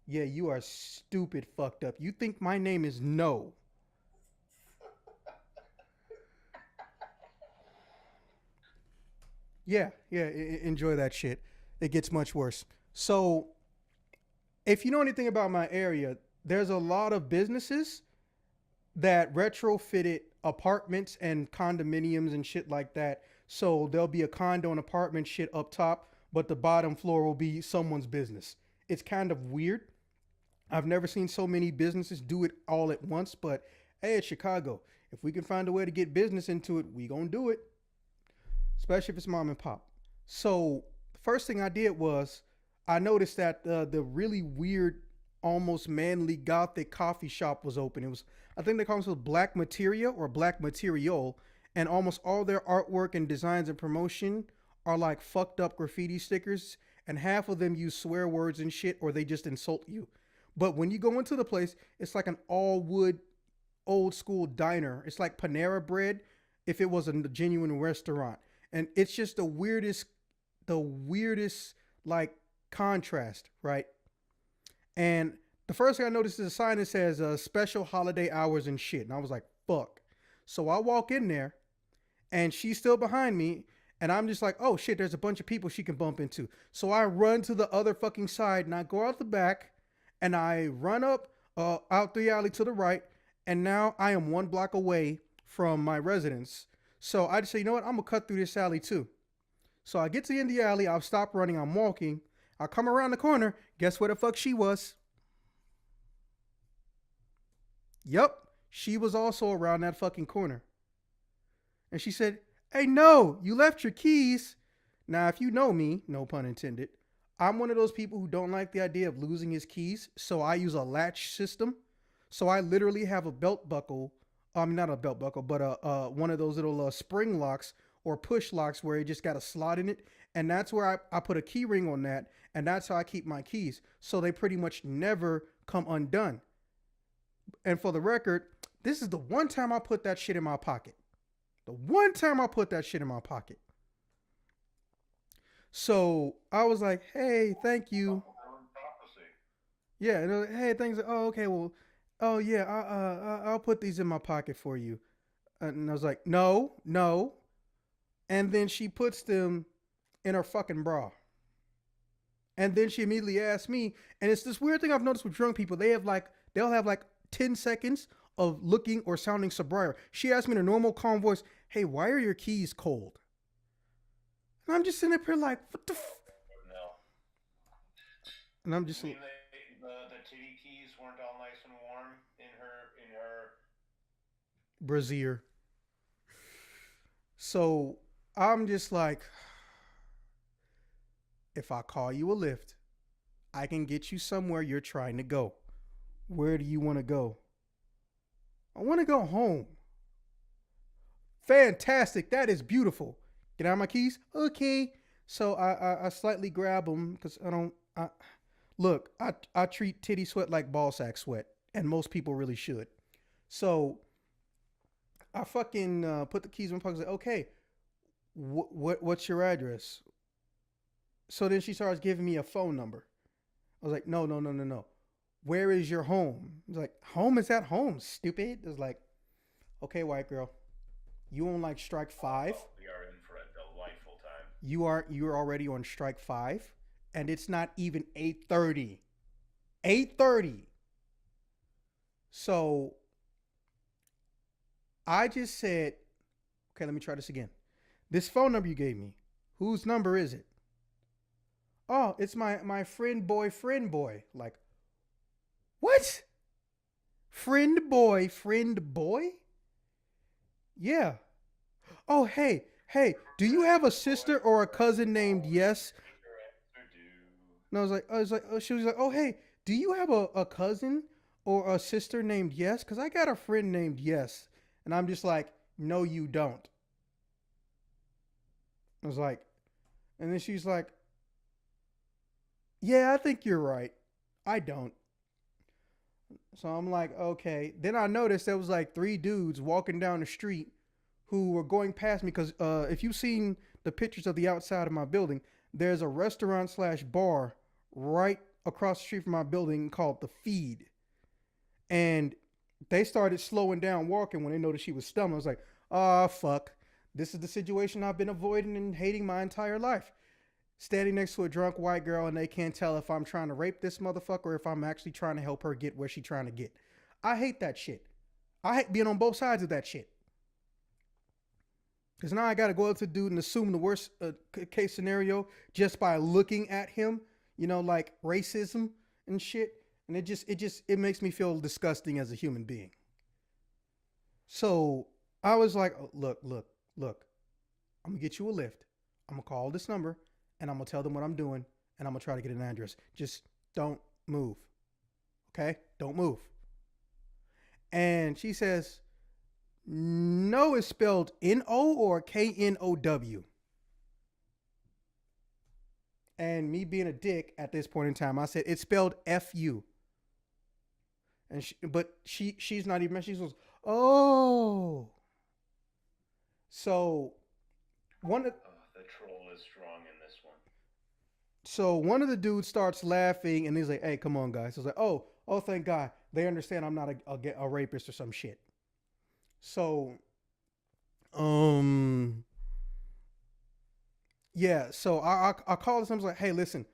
yeah, you are stupid fucked up. You think my name is No. Yeah, enjoy that shit. It gets much worse. So if you know anything about my area, there's a lot of businesses that retrofitted apartments and condominiums and shit like that. So there'll be a condo and apartment shit up top, but the bottom floor will be someone's business. It's kind of weird. I've never seen so many businesses do it all at once, but hey, it's Chicago. If we can find a way to get business into it, we gonna do it. Especially if it's mom and pop. So the first thing I did was I noticed that the really weird, almost manly gothic coffee shop was open. It was, I think they call themselves Black Materia or Black Material, and almost all their artwork and designs and promotion are like fucked up graffiti stickers, and half of them use swear words and shit, or they just insult you. But when you go into the place, it's like an all wood, old school diner. It's like Panera Bread if it was a genuine restaurant. And it's just the weirdest like contrast, right? And the first thing I noticed is a sign that says special holiday hours and shit. And I was like, fuck. So I walk in there and she's still behind me. And I'm just like, oh shit, there's a bunch of people she can bump into. So I run to the other fucking side and I go out the back and I run up out the alley to the right. And now I am 1 block away from my residence. So I just say, you know what? I'm going to cut through this alley too. So I get to the end of the alley. I'll stop running. I'm walking. I come around the corner. Guess where the fuck she was? Yup. She was also around that fucking corner. And she said, hey, no, you left your keys. Now, if you know me, no pun intended, I'm one of those people who don't like the idea of losing his keys. So I use a latch system. So I literally have a belt buckle. Not a belt buckle, but one of those little spring locks or push locks where it just got a slot in it. And that's where I put a key ring on that. And that's how I keep my keys. So they pretty much never come undone. And for the record, this is the one time I put that shit in my pocket. The one time I put that shit in my pocket. So I was like, hey, thank you. Yeah, and like, hey, thanks. Oh, okay, well, oh yeah, I'll put these in my pocket for you. And I was like, no. And then she puts them in her fucking bra. And then she immediately asked me, and it's this weird thing I've noticed with drunk people. They'll have like 10 seconds of looking or sounding sobriety. She asked me in a normal, calm voice, hey, why are your keys cold? And I'm just sitting up here like, what the No. And I'm just the titty keys weren't all nice and warm in her brassiere. So I'm just like, if I call you a lift, I can get you somewhere you're trying to go. Where do you want to go? I want to go home. Fantastic. That is beautiful. Get out my keys? Okay. So I slightly grab them because I treat titty sweat like ball sack sweat. And most people really should. So I fucking put the keys in my pocket. Like, okay, what's your address? So then she starts giving me a phone number. I was like, no. Where is your home? I was like, home is at home, stupid. It was like, okay, white girl, you on like strike 5. We are in for a delightful time. You're already on strike 5, and it's not even 8:30. 8:30. So I just said, okay, let me try this again. This phone number you gave me, whose number is it? Oh, it's my friend boy. Like, what? Friend boy? Yeah. Oh, hey, do you have a sister or a cousin named Yes? And she was like, oh, hey, do you have a cousin or a sister named Yes? Because I got a friend named Yes. And I'm just like, no, you don't. I was like, and then she's like, yeah, I think you're right. I don't. So I'm like, okay. Then I noticed there was like 3 dudes walking down the street who were going past me because if you've seen the pictures of the outside of my building, there's a restaurant/bar right across the street from my building called The Feed. And they started slowing down walking when they noticed she was stumbling. I was like, oh, fuck. This is the situation I've been avoiding and hating my entire life. Standing next to a drunk white girl and they can't tell if I'm trying to rape this motherfucker or if I'm actually trying to help her get where she's trying to get. I hate that shit. I hate being on both sides of that shit. Because now I got to go up to the dude and assume the worst case scenario just by looking at him, like racism and shit. And it makes me feel disgusting as a human being. So I was like, oh, look, I'm going to get you a lift. I'm going to call this number. And I'm going to tell them what I'm doing, and I'm going to try to get an address. Just don't move. Okay? Don't move. And she says, no is spelled N-O or K-N-O-W. And me being a dick at this point in time, I said it's spelled F-U. And she's not even. She goes, oh. So one of the troll is strong in this one. so one of the dudes starts laughing, and he's like, "Hey, come on, guys." I was like, "Oh, thank God, they understand I'm not a rapist or some shit." So, um, yeah. So I called this. I was like, "Hey, listen,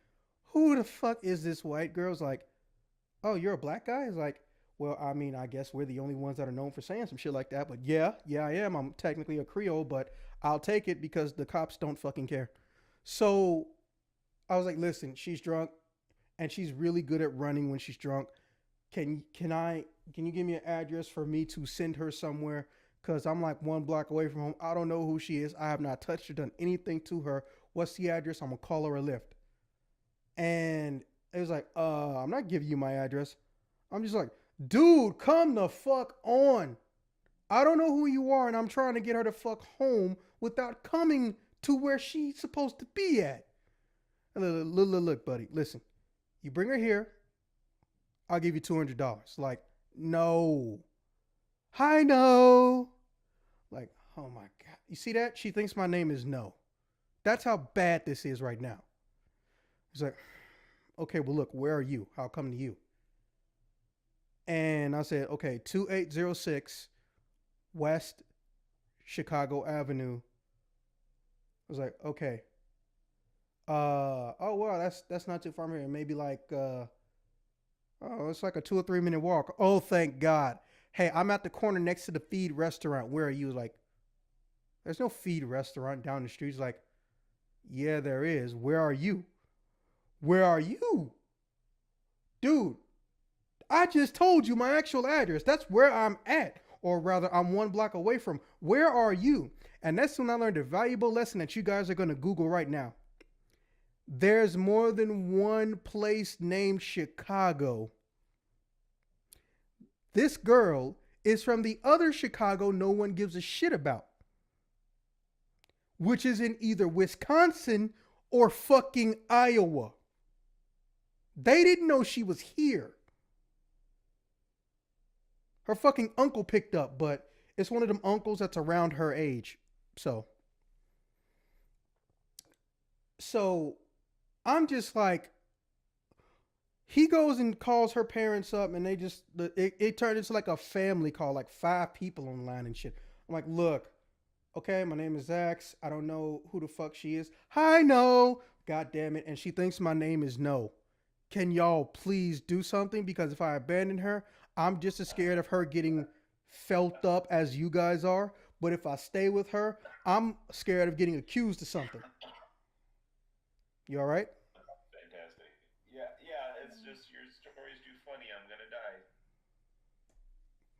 who the fuck is this white girl?" It's like, "Oh, you're a black guy?" It's like, "Well, I mean, I guess we're the only ones that are known for saying some shit like that." But yeah, I am. I'm technically a Creole, but I'll take it because the cops don't fucking care. So I was like, "Listen, she's drunk, and she's really good at running when she's drunk. Can you give me an address for me to send her somewhere? Cause I'm like 1 block away from home. I don't know who she is. I have not touched her, done anything to her. What's the address? I'm gonna call her a lift." And it was like, I'm not giving you my address. I'm just like, dude, come the fuck on. I don't know who you are, and I'm trying to get her to fuck home without coming to where she's supposed to be at. Look, buddy, listen. You bring her here, I'll give you $200. Like, no. Hi, no. Like, oh my God. You see that? She thinks my name is No. That's how bad this is right now. He's like, okay, well, look, where are you? I'll come to you. And I said, okay, 2806 West Chicago Avenue. I was like, okay. Oh well, that's not too far from here. Maybe like it's like a 2 or 3 minute walk. Oh, thank God. Hey, I'm at the corner next to the Feed restaurant. Where are you? Like, there's no Feed restaurant down the street. He's like, yeah, there is. Where are you? Where are you? Dude, I just told you my actual address. That's where I'm at. Or rather, I'm 1 block away from. Where are you? And that's when I learned a valuable lesson that you guys are going to Google right now. There's more than one place named Chicago. This girl is from the other Chicago no one gives a shit about, which is in either Wisconsin or fucking Iowa. They didn't know she was here. Her fucking uncle picked up, but it's one of them uncles that's around her age. So I'm just like, he goes and calls her parents up, and it turned into like a family call, like 5 people online and shit. I'm like, look, okay, my name is Zax. I don't know who the fuck she is. Hi, No. God damn it. And she thinks my name is No. Can y'all please do something? Because if I abandon her, I'm just as scared of her getting felt up as you guys are. But if I stay with her, I'm scared of getting accused of something. You all right? Fantastic. Yeah, it's just your story's too funny. I'm gonna die.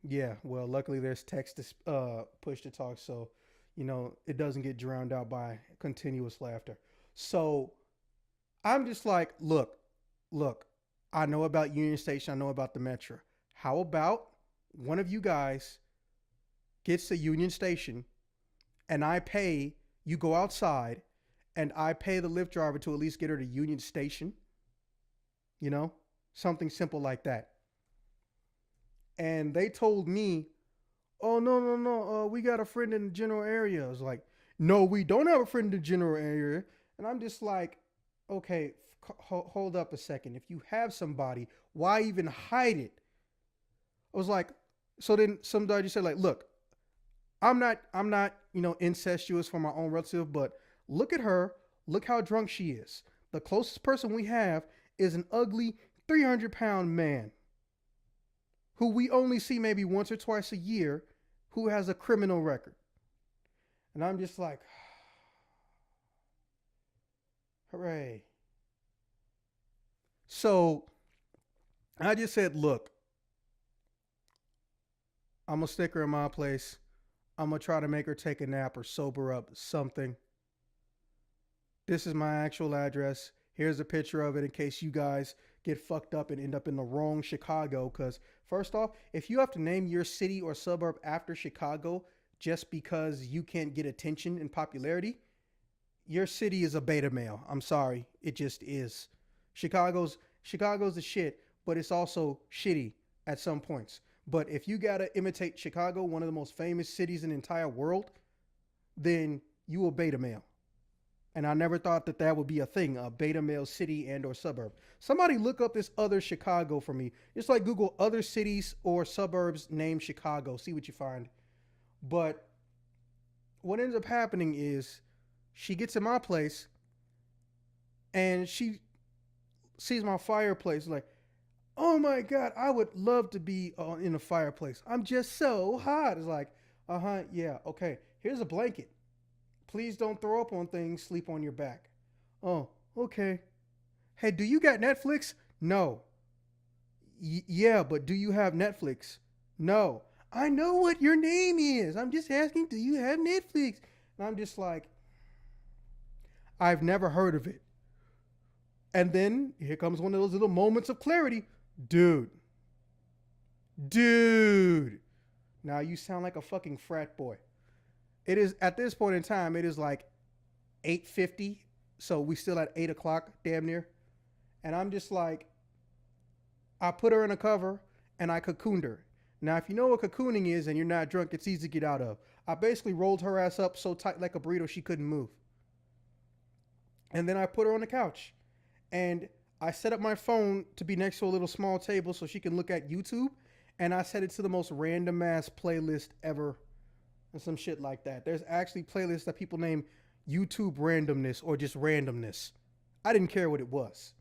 Yeah, well, luckily there's text to push to talk, so it doesn't get drowned out by continuous laughter. So I'm just like, look, I know about Union Station, I know about the Metro. How about one of you guys gets to Union Station, and you go outside, and I pay the Lyft driver to at least get her to Union Station? Something simple like that. And they told me, oh, no, we got a friend in the general area. I was like, no, we don't have a friend in the general area. And I'm just like, okay, hold up a second. If you have somebody, why even hide it? I was like, so then somebody said, like, look, I'm not, incestuous for my own relative, but look at her. Look how drunk she is. The closest person we have is an ugly 300-pound man who we only see maybe once or twice a year, who has a criminal record. And I'm just like, hooray. So I just said, look, I'm going to stick her in my place. I'm going to try to make her take a nap or sober up, something. This is my actual address. Here's a picture of it in case you guys get fucked up and end up in the wrong Chicago. Because first off, if you have to name your city or suburb after Chicago just because you can't get attention and popularity, your city is a beta male. I'm sorry, it just is. Chicago's the shit, but it's also shitty at some points. But if you gotta imitate Chicago, one of the most famous cities in the entire world, then you a beta male. And I never thought that that would be a thing, a beta male city and or suburb. Somebody look up this other Chicago for me. Just like Google other cities or suburbs named Chicago. See what you find. But what ends up happening is she gets in my place and she sees my fireplace like, oh my God, I would love to be in a fireplace. I'm just so hot. It's like, yeah, okay. Here's a blanket. Please don't throw up on things, sleep on your back. Oh, okay. Hey, do you got Netflix? No. Yeah, but do you have Netflix? No. I know what your name is. I'm just asking, do you have Netflix? And I'm just like, I've never heard of it. And then here comes one of those little moments of clarity. Dude. Now you sound like a fucking frat boy. It is, at this point in time, it is like 8:50. So we still at 8 o'clock, damn near. And I'm just like, I put her in a cover and I cocooned her. Now, if you know what cocooning is and you're not drunk, it's easy to get out of. I basically rolled her ass up so tight like a burrito she couldn't move. And then I put her on the couch. And I set up my phone to be next to a little small table so she can look at YouTube. And I set it to the most random ass playlist ever. And some shit like that. There's actually playlists that people name YouTube randomness or just randomness. I didn't care what it was.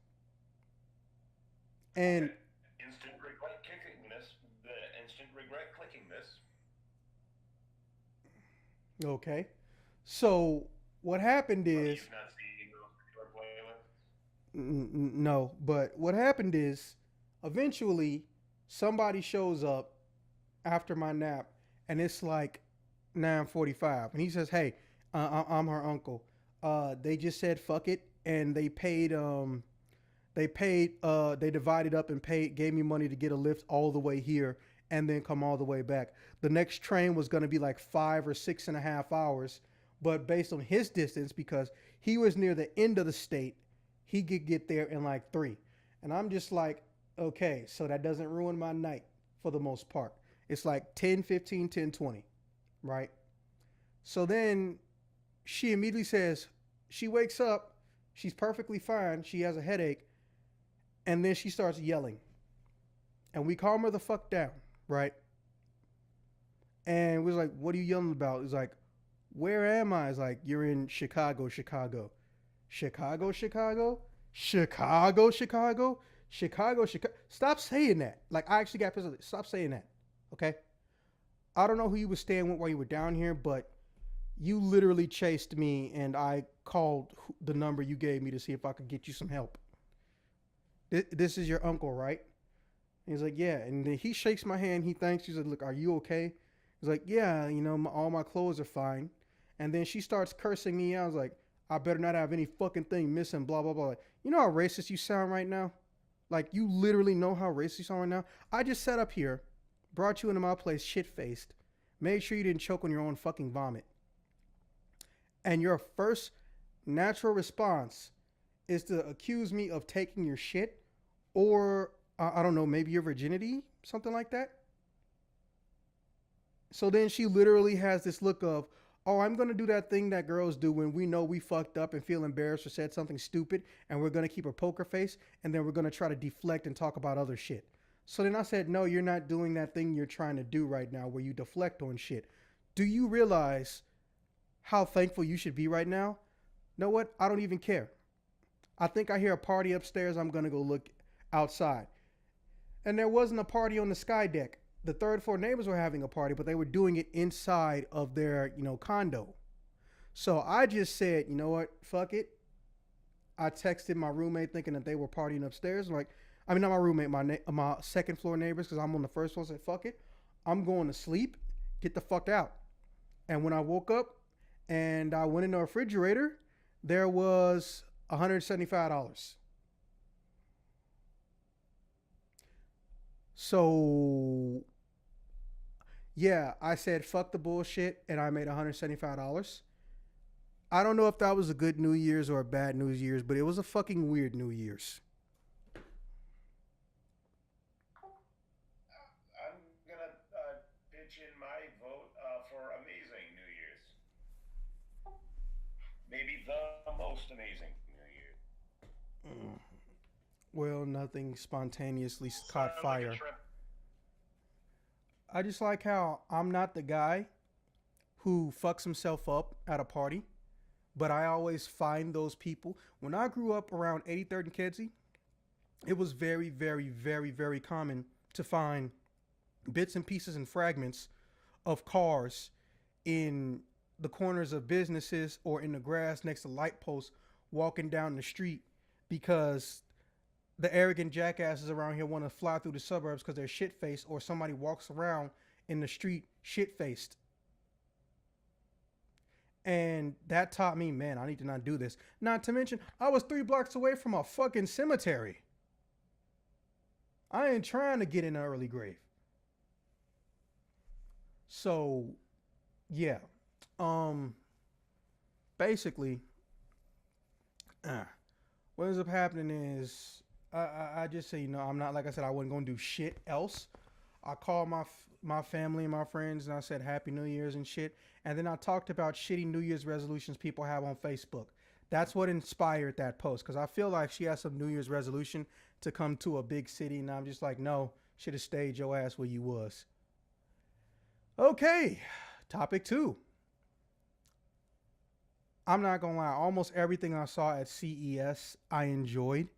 And instant regret clicking this. The instant regret clicking this. okay. So what happened is You've not seen those playlists? no, but what happened is eventually somebody shows up after my nap and it's like 9:45 and he says, hey, I'm her uncle. They just said fuck it and they divided up and gave me money to get a lift all the way here and then come all the way back. The next train was going to be like 5 or 6.5 hours, but based on his distance, because he was near the end of the state, he could get there in like 3. And I'm just like, okay, so that doesn't ruin my night for the most part. It's like 10:15, 10:20, right? So then she immediately says, she wakes up, she's perfectly fine, she has a headache, and then she starts yelling. And we calm her the fuck down, right? And we was like, what are you yelling about? It's like, where am I? It's like, you're in Chicago. Chicago. Stop saying that. Like, I actually got pissed. Stop saying that. Okay? I don't know who you were staying with while you were down here, but you literally chased me and I called the number you gave me to see if I could get you some help. This is your uncle, right? And he's like, yeah. And then he shakes my hand. He thanks. He's like, look, are you okay? He's like, yeah, all my clothes are fine. And then she starts cursing me out. I was like, I better not have any fucking thing missing, blah, blah, blah. Like, you know how racist you sound right now? Like, you literally know how racist you sound right now? I just sat up here, brought you into my place shit-faced, made sure you didn't choke on your own fucking vomit. And your first natural response is to accuse me of taking your shit or, I don't know, maybe your virginity, something like that. So then she literally has this look of, oh, I'm going to do that thing that girls do when we know we fucked up and feel embarrassed or said something stupid, and we're going to keep a poker face, and then we're going to try to deflect and talk about other shit. So then I said, no, you're not doing that thing you're trying to do right now where you deflect on shit. Do you realize how thankful you should be right now? Know what? I don't even care. I think I hear a party upstairs. I'm going to go look outside. And there wasn't a party on the sky deck. The third floor neighbors were having a party, but they were doing it inside of their, condo. So I just said, you know what? Fuck it. I texted my roommate thinking that they were partying upstairs. Not my roommate, my second floor neighbors, because I'm on the first floor. I said, fuck it. I'm going to sleep. Get the fuck out. And when I woke up and I went in the refrigerator, there was $175. So, yeah, I said, fuck the bullshit, and I made $175. I don't know if that was a good New Year's or a bad New Year's, but it was a fucking weird New Year's. I'm gonna pitch in my vote for amazing New Year's. Maybe the most amazing New Year. Well, nothing spontaneously caught Sounds like a fire. trip. I just like how I'm not the guy who fucks himself up at a party, but I always find those people. When I grew up around 83rd and Kedzie, it was very, very, very, very common to find bits and pieces and fragments of cars in the corners of businesses or in the grass next to light posts walking down the street because the arrogant jackasses around here want to fly through the suburbs because they're shit faced, or somebody walks around in the street shit faced. And that taught me, man, I need to not do this. Not to mention, I was 3 blocks away from a fucking cemetery. I ain't trying to get in an early grave. So, yeah. Basically, what ends up happening is I just say, I'm not, like I said, I wasn't going to do shit else. I called my family and my friends and I said Happy New Year's and shit. And then I talked about shitty New Year's resolutions people have on Facebook. That's what inspired that post, because I feel like she has some New Year's resolution to come to a big city, and I'm just like, no, should have stayed your ass where you was. Okay, topic 2. I'm not gonna lie, almost everything I saw at CES I enjoyed.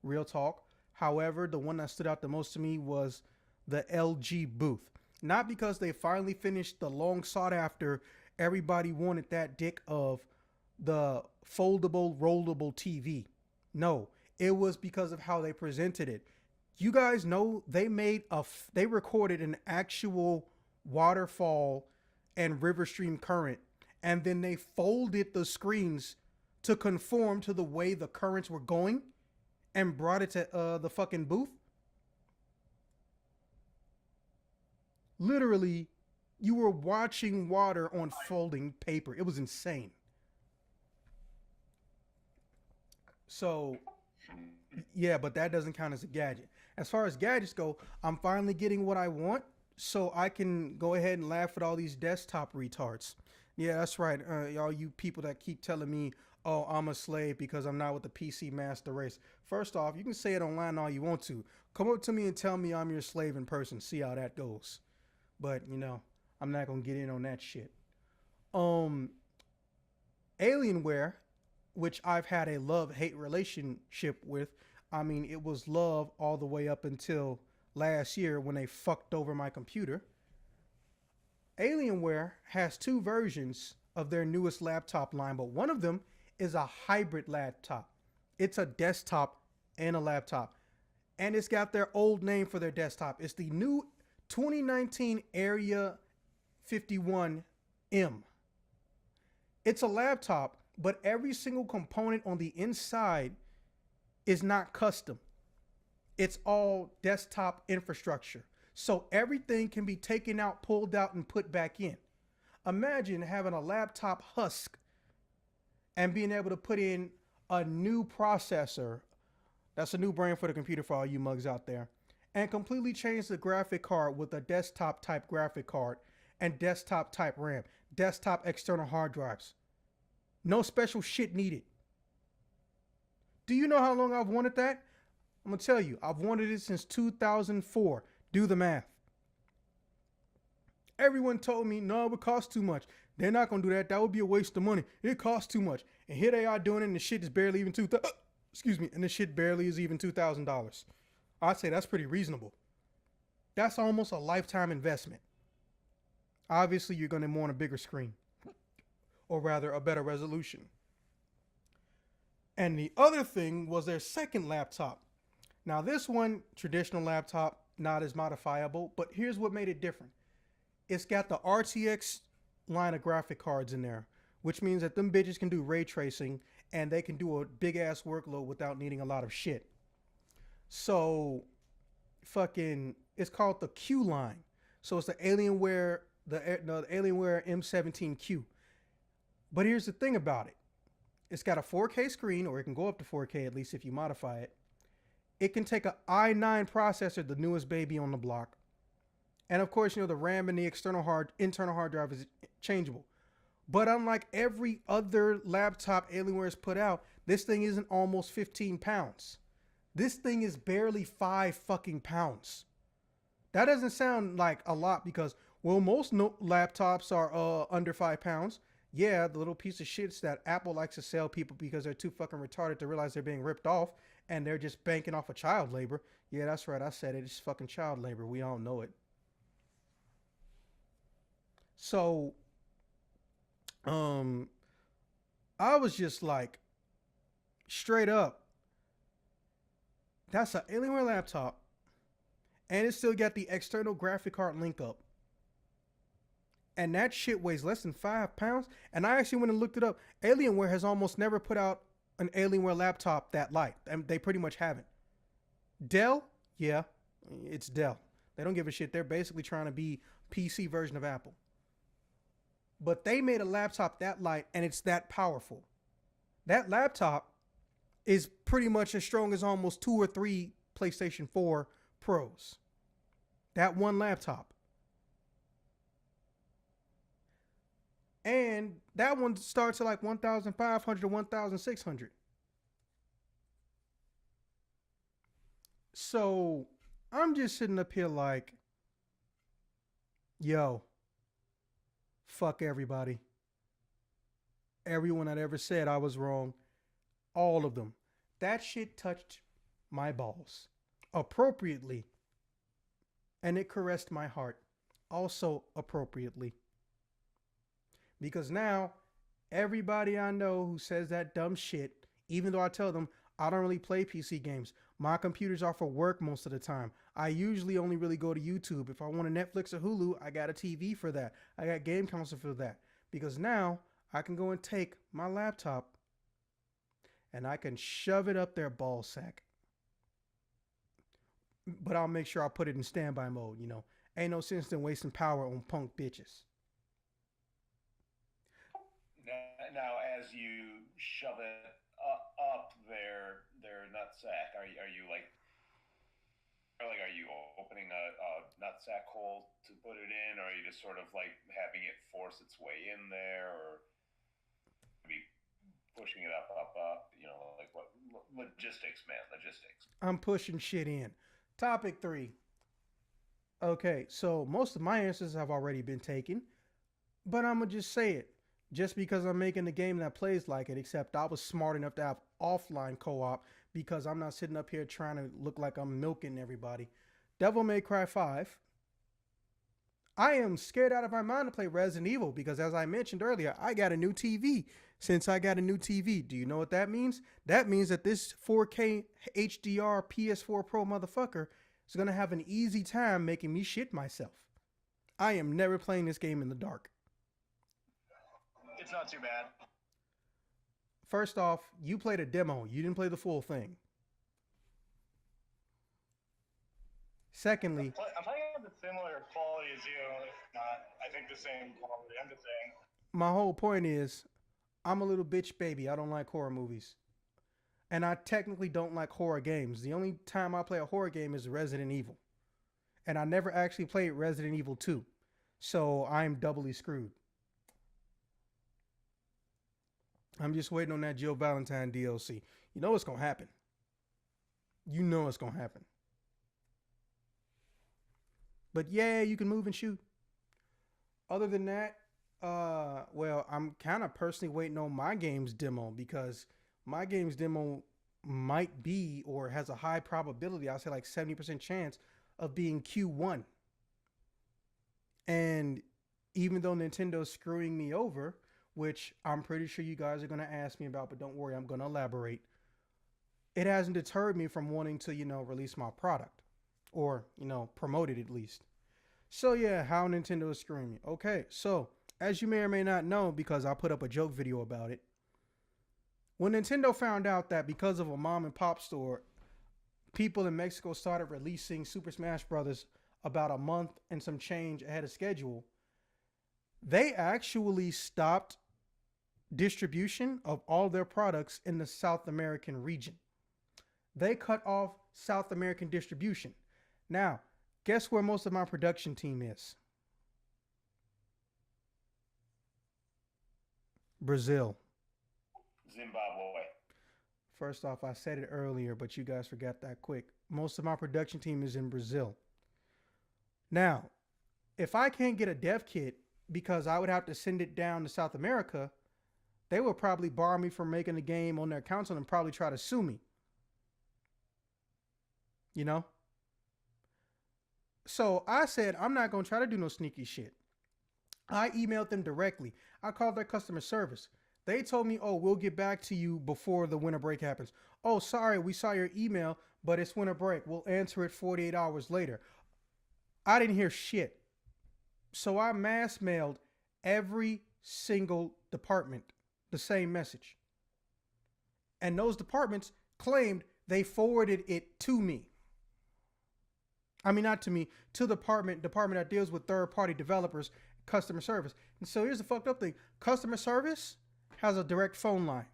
Real talk. However, the one that stood out the most to me was the LG booth. Not because they finally finished the long sought after, everybody wanted that dick of the foldable, rollable TV. No, it was because of how they presented it. You guys know they recorded an actual waterfall and river stream current, and then they folded the screens to conform to the way the currents were going and brought it to the fucking booth. Literally, you were watching water on folding paper. It was insane. So, yeah, but that doesn't count as a gadget. As far as gadgets go, I'm finally getting what I want, so I can go ahead and laugh at all these desktop retards. Yeah, that's right. Y'all you people that keep telling me, oh, I'm a slave because I'm not with the PC master race. First off, you can say it online all you want to. Come up to me and tell me I'm your slave in person. See how that goes. But, I'm not going to get in on that shit. Alienware, which I've had a love-hate relationship with. I mean, it was love all the way up until last year when they fucked over my computer. Alienware has 2 versions of their newest laptop line, but one of them is a hybrid laptop. It's a desktop and a laptop. And it's got their old name for their desktop. It's the new 2019 Area 51M. It's a laptop, but every single component on the inside is not custom. It's all desktop infrastructure. So everything can be taken out, pulled out, and put back in. Imagine having a laptop husk and being able to put in a new processor. That's a new brand for the computer for all you mugs out there. And completely change the graphic card with a desktop type graphic card and desktop type RAM. Desktop external hard drives. No special shit needed. Do you know how long I've wanted that? I'm going to tell you, I've wanted it since 2004. Do the math. Everyone told me, no, it would cost too much. They're not going to do that. That would be a waste of money. It costs too much. And here they are doing it, and the shit is barely even and the shit barely is even $2,000. I'd say that's pretty reasonable. That's almost a lifetime investment. Obviously, you're going to want a bigger screen, or rather a better resolution. And the other thing was their second laptop. Now this one, traditional laptop, not as modifiable, but here's what made it different. It's got the RTX line of graphic cards in there, which means that them bitches can do ray tracing and they can do a big ass workload without needing a lot of shit. So it's called the Q line. So it's the Alienware, the Alienware M17Q. But here's the thing about it. It's got a 4K screen, or it can go up to 4K at least if you modify it. It can take a i9 processor, the newest baby on the block. And of course, the RAM and the internal hard drive is changeable. But unlike every other laptop Alienware has put out, this thing isn't almost 15 pounds. This thing is barely 5 fucking pounds. That doesn't sound like a lot because, well, most laptops are under 5 pounds. Yeah, the little piece of shits that Apple likes to sell people because they're too fucking retarded to realize they're being ripped off and they're just banking off of child labor. Yeah, that's right. I said it. It's fucking child labor. We all know it. So, I was just like, straight up, that's an Alienware laptop, and it still got the external graphic card link up. And that shit weighs less than 5 pounds. And I actually went and looked it up. Alienware has almost never put out an Alienware laptop that light. They pretty much haven't. Dell, yeah, it's Dell. They don't give a shit. They're basically trying to be PC version of Apple. But they made a laptop that light and it's that powerful. That laptop is pretty much as strong as almost 2 or 3 PlayStation 4 Pros. That one laptop. And that one starts at like 1,500 to 1,600. So I'm just sitting up here like, yo, fuck everybody. Everyone that ever said I was wrong. All of them. That shit touched my balls appropriately. And it caressed my heart also appropriately. Because now, everybody I know who says that dumb shit, even though I tell them I don't really play PC games. My computers are for work most of the time. I usually only really go to YouTube. If I want to Netflix or Hulu, I got a TV for that. I got game console for that. Because now, I can go and take my laptop and I can shove it up their ball sack. But I'll make sure I put it in standby mode, Ain't no sense in wasting power on punk bitches. Now, as you shove it up their nutsack, are you like, are you opening a nutsack hole to put it in, or are you just sort of like having it force its way in there, or maybe pushing it up? Like what logistics, man, logistics. I'm pushing shit in. Topic 3. Okay, so most of my answers have already been taken, but I'm gonna just say it. Just because I'm making a game that plays like it, except I was smart enough to have offline co-op because I'm not sitting up here trying to look like I'm milking everybody. Devil May Cry 5. I am scared out of my mind to play Resident Evil because, as I mentioned earlier, I got a new TV. Since I got a new TV, do you know what that means? That means that this 4K HDR PS4 Pro motherfucker is going to have an easy time making me shit myself. I am never playing this game in the dark. It's not too bad. First off, you played a demo. You didn't play the full thing. Secondly, I'm playing at the similar quality as you, if not, I think the same quality. I'm just saying. My whole point is, I'm a little bitch baby. I don't like horror movies. And I technically don't like horror games. The only time I play a horror game is Resident Evil. And I never actually played Resident Evil 2. So I'm doubly screwed. I'm just waiting on that Jill Valentine DLC. You know what's going to happen. You know what's going to happen. But yeah, you can move and shoot. Other than that, well, I'm kind of personally waiting on my game's demo because my game's demo might be or has a high probability, I'll say like 70% chance of being Q1. And even though Nintendo's screwing me over, which I'm pretty sure you guys are going to ask me about, but don't worry, I'm going to elaborate. It hasn't deterred me from wanting to, release my product or, promote it at least. So yeah, how Nintendo is screwing me. Okay, so as you may or may not know, because I put up a joke video about it, when Nintendo found out that because of a mom and pop store, people in Mexico started releasing Super Smash Bros. About a month and some change ahead of schedule, they actually stopped distribution of all their products in the South American region. They cut off South American distribution. Now, guess where most of my production team is? Brazil. Zimbabwe. First off, I said it earlier, but you guys forgot that quick. Most of my production team is in Brazil. Now, if I can't get a dev kit because I would have to send it down to South America, they will probably bar me from making the game on their console and probably try to sue me. You know? So I said, I'm not going to try to do no sneaky shit. I emailed them directly. I called their customer service. They told me, oh, we'll get back to you before the winter break happens. Oh, sorry, we saw your email, but it's winter break. We'll answer it 48 hours later. I didn't hear shit. So I mass mailed every single department the same message. And those departments claimed they forwarded it to me. I mean, not to me, to the department that deals with third-party developers, customer service. And so here's the fucked up thing. Customer service has a direct phone line.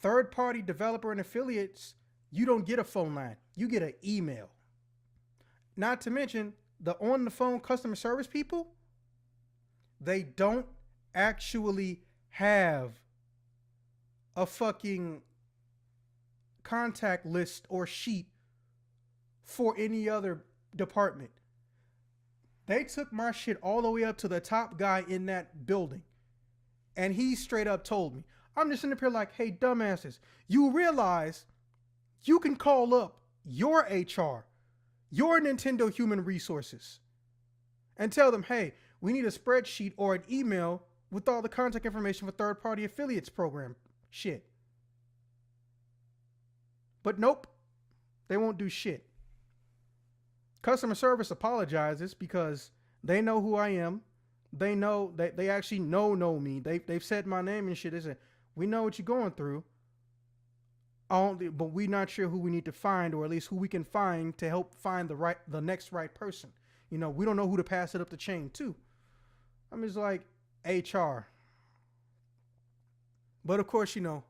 Third-party developer and affiliates, you don't get a phone line. You get an email. Not to mention, the on-the-phone customer service people, they don't actually have a fucking contact list or sheet for any other department. They took my shit all the way up to the top guy in that building. And he straight up told me, I'm just sitting up here like, hey, dumbasses, you realize you can call up your HR, your Nintendo Human Resources, and tell them, hey, we need a spreadsheet or an email with all the contact information for third-party affiliates program shit. But nope, they won't do shit. Customer service apologizes because they know who I am. They know that they actually know me. They've said my name and shit. They said, we know what you're going through. But we're not sure who we need to find, or at least who we can find to help find the next right person. You know, we don't know who to pass it up the chain to. I'm just like, HR. But of course, you know,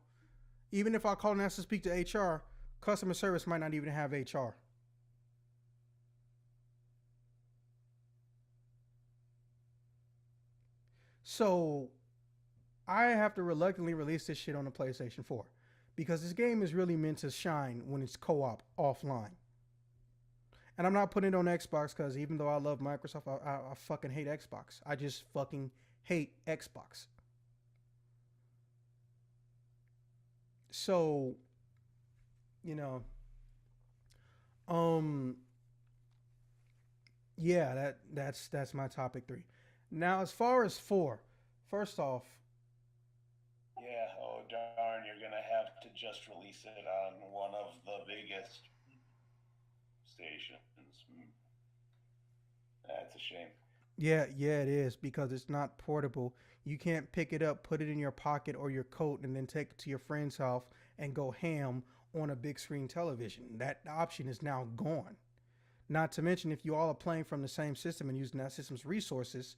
even if I call and ask to speak to HR, customer service might not even have HR. So I have to reluctantly release this shit on the PlayStation 4 because this game is really meant to shine when it's co-op offline. And I'm not putting it on Xbox because even though I love Microsoft, I fucking hate Xbox. I just fucking hate Xbox. So, you know, yeah, that's my topic 3. Now, as far as 4, first off, yeah, oh darn, you're gonna have to just release it on one of the biggest stations. That's a shame. yeah, it is because it's not portable. You can't pick it up, put it in your pocket or your coat, and then take it to your friend's house and go ham on a big screen television. That option is now gone. Not to mention, if you all are playing from the same system and using that system's resources,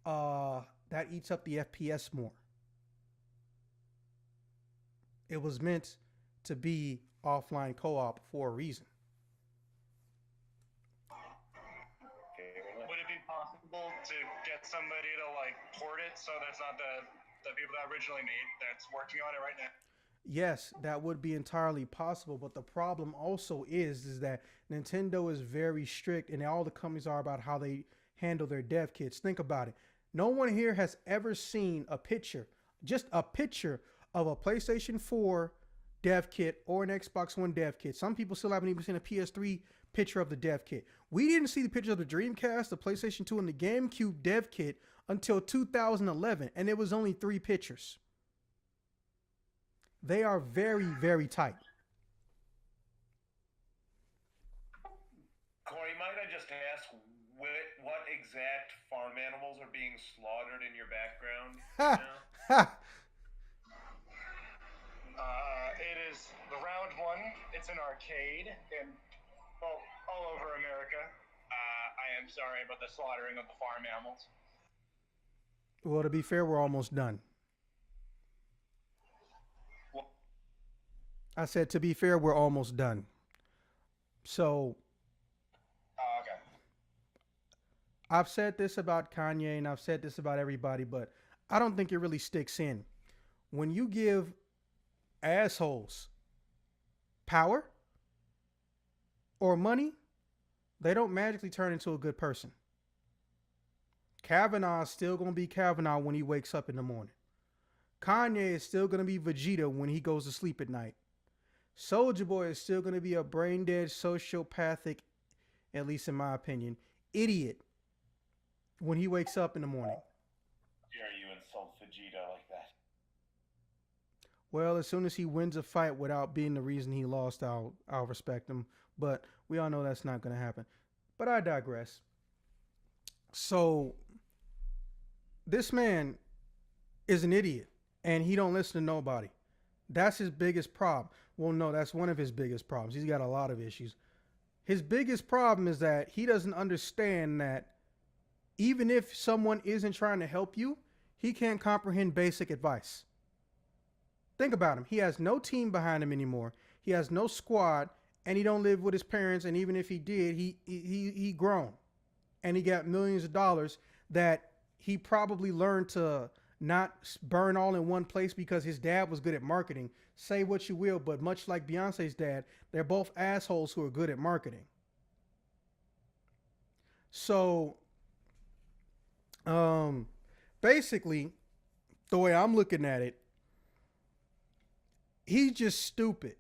that eats up the FPS more. It was meant to be offline co-op for a reason. Would it be possible to get somebody to like port it so that's not the people that originally made that's working on it right now? Yes, that would be entirely possible, but the problem also is that Nintendo is very strict, and all the companies are about how they handle their dev kits. Think about it. No one here has ever seen a picture, just a picture of a PlayStation 4 dev kit or an Xbox One dev kit. Some people still haven't even seen a PS3 picture of the dev kit. We didn't see the picture of the Dreamcast, the PlayStation 2, and the GameCube dev kit until 2011, and it was only 3 pictures. They are very, very tight. Corey, might I just ask what exact farm animals are being slaughtered in your background now? It is the round one. It's an arcade in all over America. I am sorry about the slaughtering of the farm animals. Well, to be fair, we're almost done. I said, to be fair, we're almost done. So Oh, okay. I've said this about Kanye and I've said this about everybody, but I don't think it really sticks in. When you give assholes power or money, they don't magically turn into a good person. Kavanaugh's still going to be Kavanaugh when he wakes up in the morning. Kanye is still going to be Vegeta when he goes to sleep at night. Soulja Boy is still going to be a brain dead, sociopathic, at least in my opinion, idiot when he wakes up in the morning. Dare you insult Vegeta like that? Well, as soon as he wins a fight without being the reason he lost, I'll respect him. But we all know that's not going to happen. But I digress. So this man is an idiot and he don't listen to nobody. That's his biggest problem. Well, no, that's one of his biggest problems. He's got a lot of issues. His biggest problem is that he doesn't understand that even if someone isn't trying to help you, he can't comprehend basic advice. Think about him. He has no team behind him anymore. He has no squad, and he don't live with his parents. And even if he did, he grown, and he got millions of dollars that he probably learned to not burn all in one place because his dad was good at marketing. Say what you will, but much like Beyonce's dad, they're both assholes who are good at marketing. So, basically, the way I'm looking at it, he's just stupid.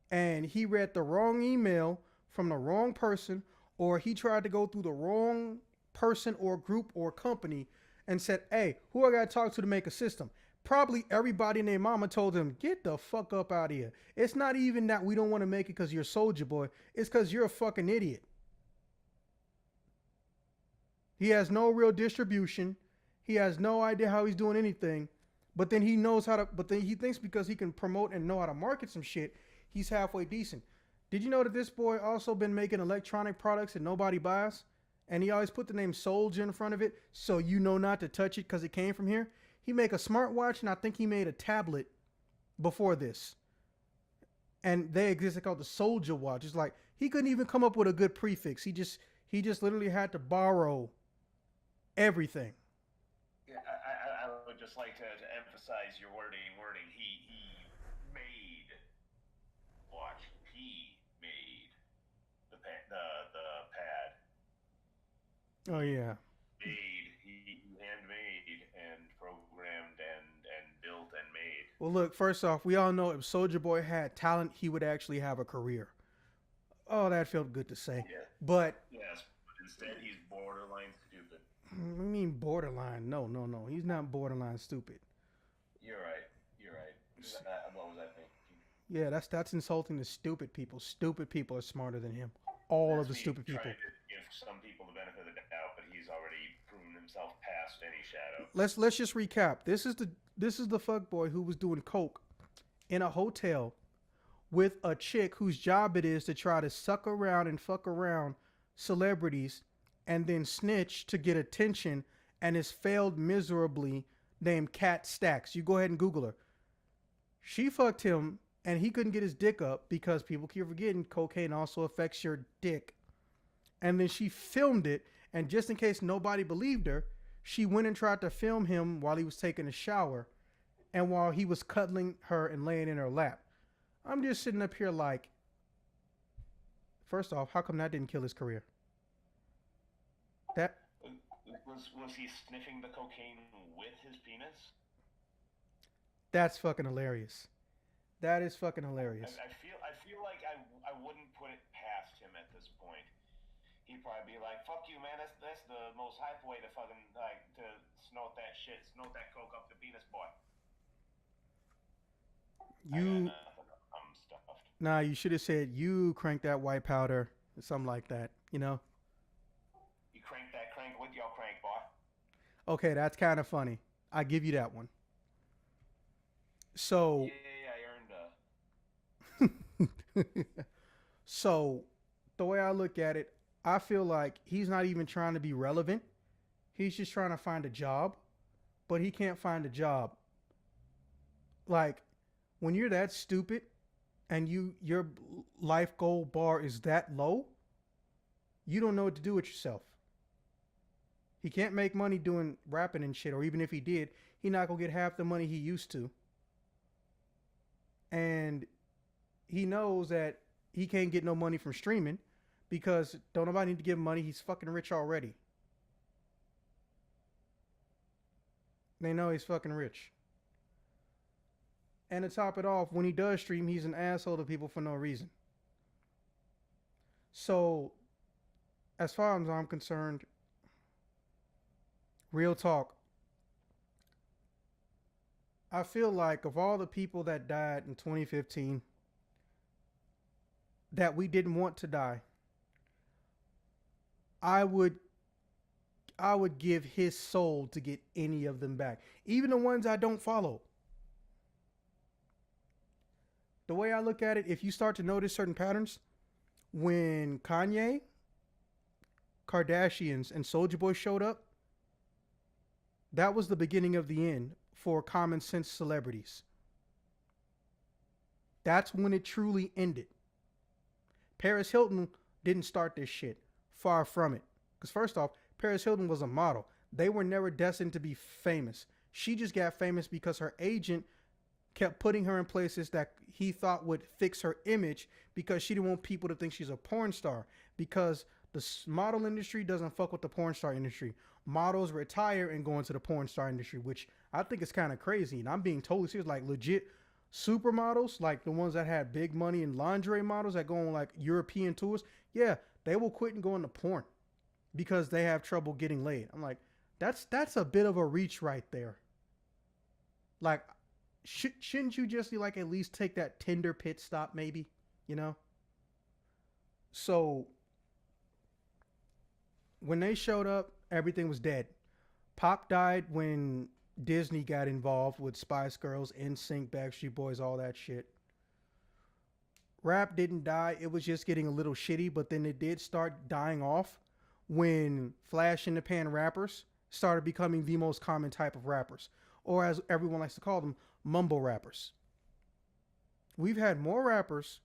And he read the wrong email from the wrong person, or he tried to go through the wrong person or group or company and said, hey, who I got to talk to make a system? Probably everybody and their mama told him, get the fuck up out of here. It's not even that we don't want to make it because you're Soulja Boy. It's because you're a fucking idiot. He has no real distribution. He has no idea how he's doing anything. But then he knows how to, but then he thinks because he can promote and know how to market some shit, he's halfway decent. Did you know that this boy also been making electronic products that nobody buys? And he always put the name Soulja in front of it so you know not to touch it because it came from here. He make a smartwatch, and I think he made a tablet before this. And they existed called the Soulja watch. It's like he couldn't even come up with a good prefix. He just literally had to borrow everything. Yeah, I would just like to emphasize your wording. He made watch. He made the pad. Oh yeah. He handmade and programmed and built and made. Well, look. First off, we all know if Soulja Boy had talent, he would actually have a career. Oh, that felt good to say. Yeah. But yes, but instead he's borderline stupid. I mean, borderline. No. He's not borderline stupid. You're right. What was I thinking? Yeah, that's insulting to stupid people. Stupid people are smarter than him. All of the stupid people. Give some people the benefit of the doubt, but he's already proven himself past any shadow. Let's just recap. This is the fuckboy who was doing coke in a hotel with a chick whose job it is to try to suck around and fuck around celebrities and then snitch to get attention, and has failed miserably, named Kat Stacks. You go ahead and Google her. She fucked him and he couldn't get his dick up because people keep forgetting cocaine also affects your dick. And then she filmed it, and just in case nobody believed her, she went and tried to film him while he was taking a shower and while he was cuddling her and laying in her lap. I'm just sitting up here like, first off, how come that didn't kill his career? That was he sniffing the cocaine with his penis? That's fucking hilarious. That is fucking hilarious. I feel like I wouldn't put it past him at this point. He'd probably be like, "Fuck you, man. That's the most hype way to fucking like to snort that shit, snort that coke up the penis, boy." I'm stuffed. Nah, you should have said you crank that white powder or something like that. You know. You crank that crank with your crank, boy. Okay, that's kind of funny. I give you that one. So. Yeah, I earned a. So, the way I look at it, I feel like he's not even trying to be relevant. He's just trying to find a job, but he can't find a job. Like, when you're that stupid and your life goal bar is that low, you don't know what to do with yourself. He can't make money doing rapping and shit, or even if he did, he not gonna get half the money he used to. And he knows that he can't get no money from streaming because don't nobody need to give him money. He's fucking rich already. They know he's fucking rich. And to top it off, when he does stream, he's an asshole to people for no reason. So, as far as I'm concerned, real talk, I feel like of all the people that died in 2015 that we didn't want to die, I would give his soul to get any of them back. Even the ones I don't follow. The way I look at it, if you start to notice certain patterns, when Kanye, Kardashians, and Soulja Boy showed up, that was the beginning of the end for common sense celebrities. That's when it truly ended. Paris Hilton didn't start this shit. Far from it. Because first off, Paris Hilton was a model. They were never destined to be famous. She just got famous because her agent kept putting her in places that he thought would fix her image because she didn't want people to think she's a porn star. Because the model industry doesn't fuck with the porn star industry. Models retire and go into the porn star industry, which I think is kind of crazy. And I'm being totally serious. Like legit supermodels, like the ones that had big money and lingerie models that go on like European tours. Yeah, they will quit and go into porn because they have trouble getting laid. I'm like, that's a bit of a reach right there. Like, shouldn't you just like at least take that Tinder pit stop maybe, you know? So when they showed up, everything was dead. Pop died when Disney got involved with Spice Girls, NSYNC, Backstreet Boys, all that shit. Rap didn't die. It was just getting a little shitty, but then it did start dying off when flash in the pan rappers started becoming the most common type of rappers, or as everyone likes to call them, mumble rappers. We've had more rappers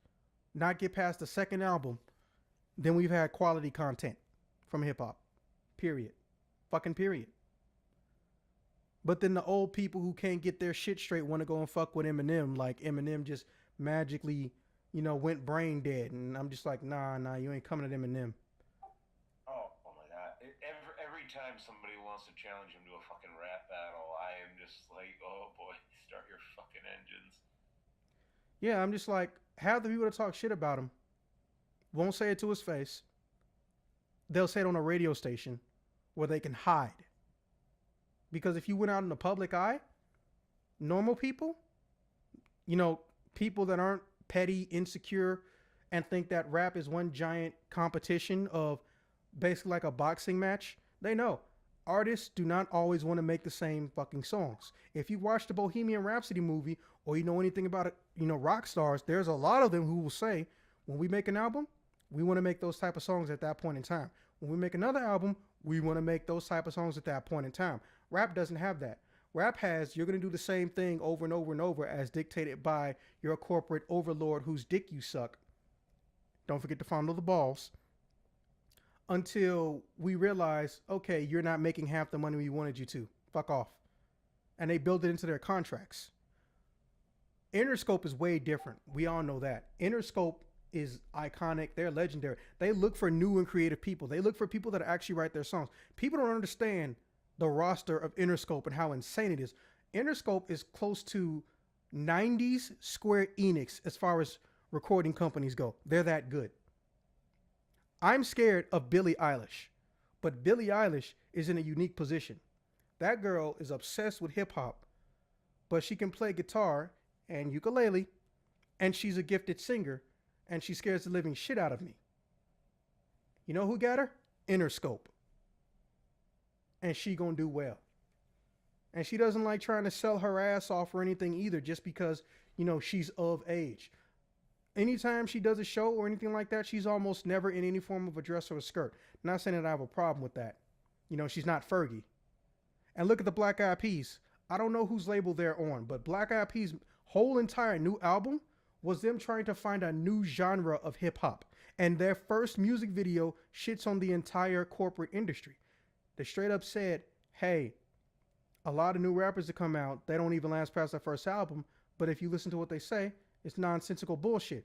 not get past the second album than we've had quality content from hip hop. Period. Fucking period. But then the old people who can't get their shit straight want to go and fuck with Eminem, like Eminem just magically, went brain dead. And I'm just like, nah, you ain't coming at Eminem. Oh my God. Every time somebody wants to challenge him to a fucking rap battle, I am just like, oh boy, start your fucking engines. Yeah, I'm just like, half the people that talk shit about him won't say it to his face. They'll say it on a radio station where they can hide. Because if you went out in the public eye, normal people, people that aren't petty, insecure, and think that rap is one giant competition of basically like a boxing match, they know artists do not always want to make the same fucking songs. If you watch the Bohemian Rhapsody movie or you know anything about it, rock stars, there's a lot of them who will say, when we make an album, we want to make those type of songs at that point in time. When we make another album, we want to make those type of songs at that point in time. Rap doesn't have that. Rap has, you're going to do the same thing over and over and over as dictated by your corporate overlord whose dick you suck. Don't forget to fondle the balls. Until we realize, okay, you're not making half the money we wanted you to. Fuck off. And they build it into their contracts. Interscope is way different. We all know that. Interscope is iconic. They're legendary. They look for new and creative people. They look for people that actually write their songs. People don't understand the roster of Interscope and how insane it is. Interscope is close to 90s Square Enix as far as recording companies go. They're that good. I'm scared of Billie Eilish, but Billie Eilish is in a unique position. That girl is obsessed with hip hop, but she can play guitar and ukulele, and she's a gifted singer, and she scares the living shit out of me. You know who got her? Interscope. And she gonna do well. And she doesn't like trying to sell her ass off or anything either, just because, she's of age. Anytime she does a show or anything like that, she's almost never in any form of a dress or a skirt. Not saying that I have a problem with that. She's not Fergie. And look at the Black Eyed Peas. I don't know whose label they're on, but Black Eyed Peas' whole entire new album was them trying to find a new genre of hip hop. And their first music video shits on the entire corporate industry. They straight up said, hey, a lot of new rappers that come out, they don't even last past their first album. But if you listen to what they say, it's nonsensical bullshit.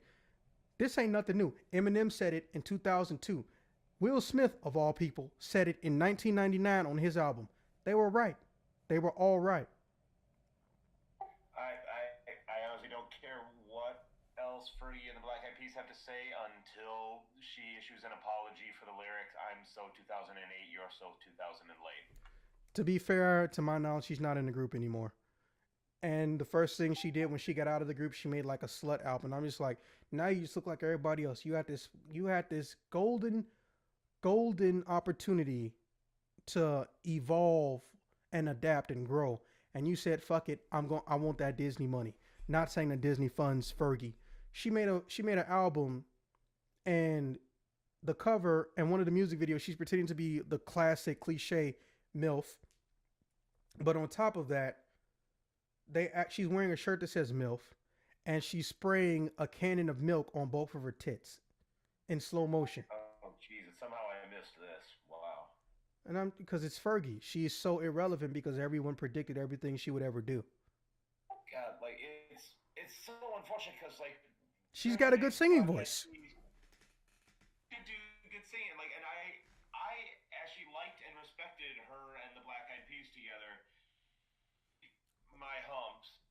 This ain't nothing new. Eminem said it in 2002. Will Smith, of all people, said it in 1999 on his album. They were right. They were all right. I honestly don't care what else Fergie and the Black Eyed Peas have to say until she issues an apology for the lyrics. I'm so 2008, you're so 2000 and late. To be fair, to my knowledge, she's not in the group anymore. And the first thing she did when she got out of the group, she made like a slut album. I'm just like, now you just look like everybody else. You had this golden opportunity to evolve and adapt and grow. And you said, fuck it, I want that Disney money. Not saying that Disney funds Fergie. She made an album, and the cover and one of the music videos, she's pretending to be the classic cliche MILF. But on top of that, she's wearing a shirt that says MILF, and she's spraying a cannon of milk on both of her tits in slow motion. Oh, Jesus. Somehow I missed this. Wow. And because it's Fergie. She is so irrelevant because everyone predicted everything she would ever do. God, like, it's so unfortunate because, like, she's got a good singing voice. She do good singing. Like, and I actually liked and respected her and the Black Eyed Peas together. My humps.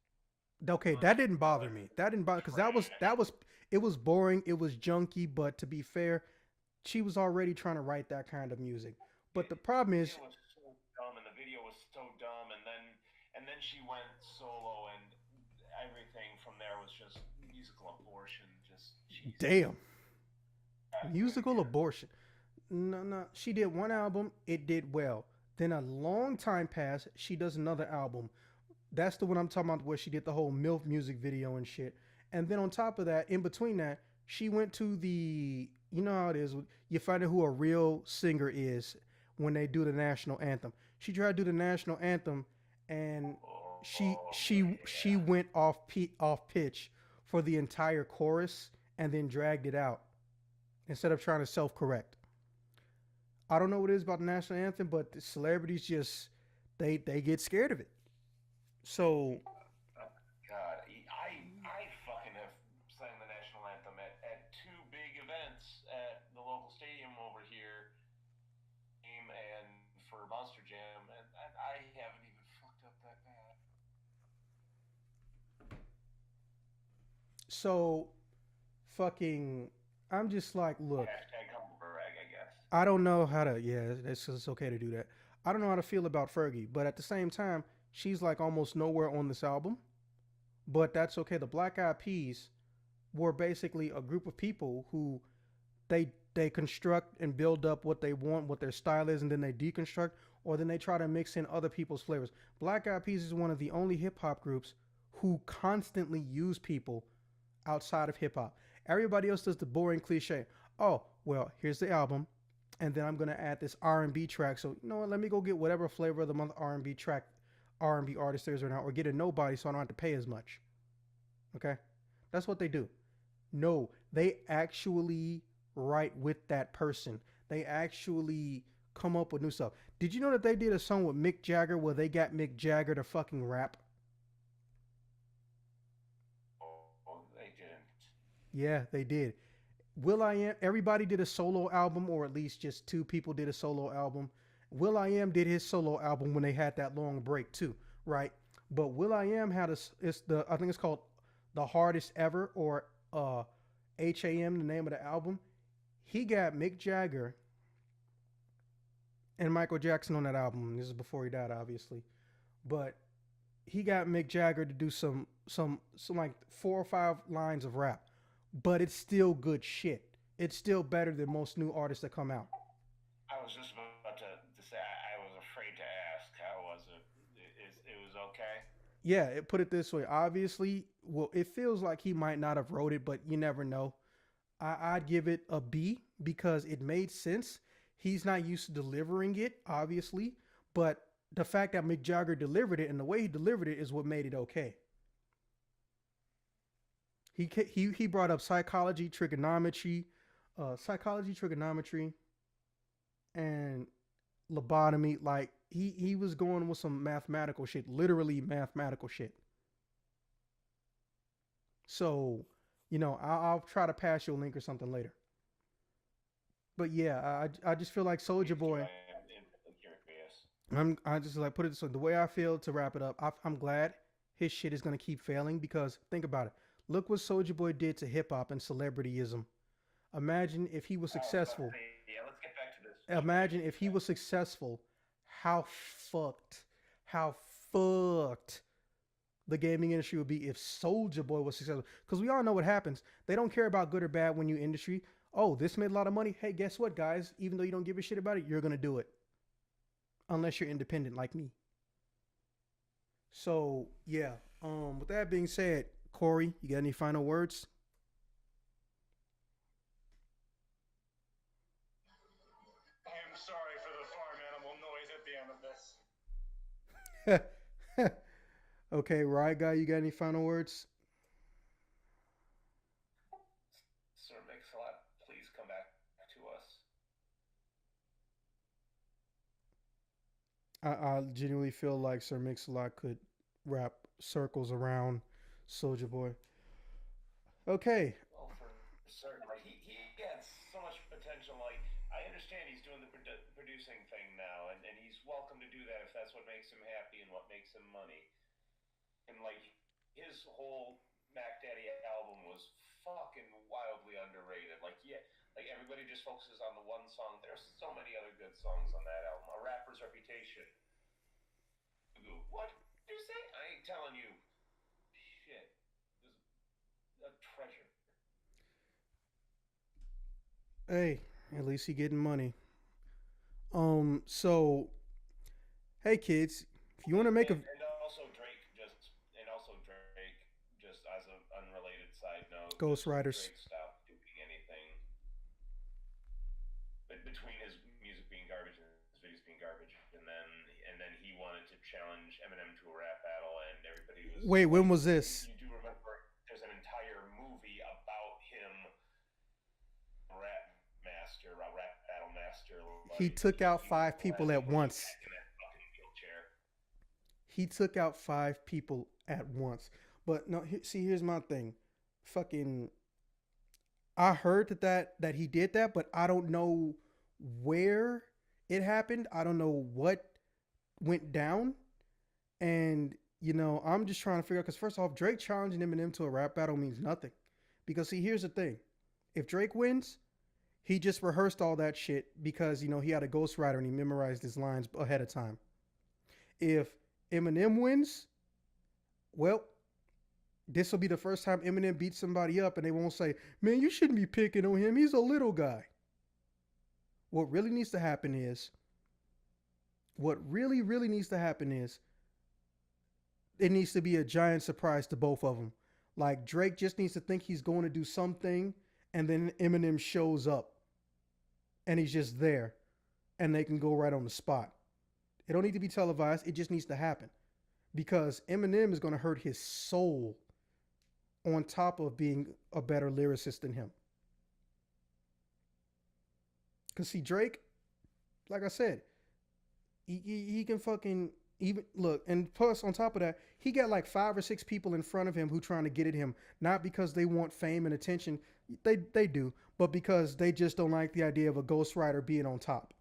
Okay, that didn't bother me. That didn't bother because it was boring. It was junky. But to be fair, she was already trying to write that kind of music. But the problem is, it was so dumb, and the video was so dumb, and then she went solo, and everything from there was just musical abortion. Just Jesus. Damn, musical abortion. No. She did one album. It did well. Then a long time passed. She does another album. That's the one I'm talking about, where she did the whole MILF music video and shit. And then on top of that, in between that, she went to the, you know how it is, you find out who a real singer is when they do the national anthem. She tried to do the national anthem, and she went off pitch for the entire chorus and then dragged it out instead of trying to self-correct. I don't know what it is about the national anthem, but the celebrities just, they get scared of it. So, God, I fucking have sang the national anthem at two big events at the local stadium over here, and for Monster Jam, and I haven't even fucked up that bad. So, fucking, I'm just like, look. Hashtag humble brag, I guess. I don't know how to, yeah, it's okay to do that. I don't know how to feel about Fergie, but at the same time, she's like almost nowhere on this album. But that's okay. The Black Eyed Peas were basically a group of people who they construct and build up what they want, what their style is, and then they deconstruct, or then they try to mix in other people's flavors. Black Eyed Peas is one of the only hip hop groups who constantly use people outside of hip hop. Everybody else does the boring cliche. Oh, well, here's the album, and then I'm gonna add this R&B track. So you know what? Let me go get whatever flavor of the month R&B track, R&B artist there is right now, or get a nobody so I don't have to pay as much. Okay, that's what they do. No, they actually write with that person. They actually come up with new stuff. Did you know that they did a song with Mick Jagger where they got Mick Jagger to fucking rap? Oh, they didn't. Yeah, they did. will.i.am, everybody did a solo album, or at least just two people did a solo album. will.i.am did his solo album when they had that long break too, right? But will.i.am had I think it's called The Hardest Ever, or HAM, the name of the album. He got Mick Jagger and Michael Jackson on that album. This is before he died, obviously. But he got Mick Jagger to do some like 4 or 5 lines of rap. But it's still good shit. It's still better than most new artists that come out. I was just about to say, I was afraid to ask. How was it? It was okay? Yeah, put it this way. Obviously, well, it feels like he might not have wrote it, but you never know. I'd give it a B because it made sense. He's not used to delivering it, obviously. But the fact that Mick Jagger delivered it and the way he delivered it is what made it okay. He brought up psychology, trigonometry, and lobotomy. Like he was going with some mathematical shit, literally mathematical shit. So, I'll try to pass you a link or something later. But yeah, I just feel like Soldier Please do. Boy. I am infinitely curious. I just like put it so the way I feel to wrap it up. I'm glad his shit is gonna keep failing because think about it. Look what Soldier Boy did to hip hop and celebrityism. Imagine if he was I was about to successful. say, yeah, let's get back to this. Imagine if he was successful. How fucked, how fucked the gaming industry would be if Soldier Boy was successful. Because we all know what happens. They don't care about good or bad when you industry. Oh, this made a lot of money. Hey, guess what, guys? Even though you don't give a shit about it, you're gonna do it. Unless you're independent like me. So yeah. With that being said, Corey, you got any final words? I am sorry for the farm animal noise at the end of this. Okay, right guy, you got any final words? Sir Mix-a-Lot, please come back to us. I genuinely feel like Sir Mix-a-Lot could wrap circles around Soldier Boy. Okay. Well, for certain, like he has so much potential. Like I understand he's doing the producing thing now, and he's welcome to do that if that's what makes him happy and what makes him money. And like his whole Mac Daddy album was fucking wildly underrated. Like yeah, like everybody just focuses on the one song. There's so many other good songs on that album. A Rapper's Reputation. What did you say? I ain't telling you. Shit, this is a treasure. Hey, at least he getting money. So hey kids, if you want to make a And also Drake, just as an unrelated side note, Ghost just Riders. Drake stopped doing anything. But between his music being garbage and his videos being garbage, and then he wanted to challenge Eminem to a rap battle, and everybody was Wait, when like, was this? you do remember there's an entire movie about him, a rap battle master. He Like took out he was five the last people at one once. back in that fucking wheelchair. He took out five people at once. But no, see, here's my thing. Fucking, I heard that he did that, but I don't know where it happened. I don't know what went down, and I'm just trying to figure out. Because first off, Drake challenging Eminem to a rap battle means nothing. Because see, here's the thing: if Drake wins, he just rehearsed all that shit because he had a ghostwriter and he memorized his lines ahead of time. If Eminem wins, well, this will be the first time Eminem beats somebody up, and they won't say, "Man, you shouldn't be picking on him. He's a little guy." What really needs to happen is, what really, really needs to happen is, it needs to be a giant surprise to both of them. Like Drake just needs to think he's going to do something, and then Eminem shows up, and he's just there, and they can go right on the spot. It don't need to be televised. It just needs to happen because Eminem is going to hurt his soul on top of being a better lyricist than him. Because see, Drake, like I said, he can fucking even look, and plus on top of that, he got like 5 or 6 people in front of him who trying to get at him, not because they want fame and attention, they do, but because they just don't like the idea of a ghostwriter being on top.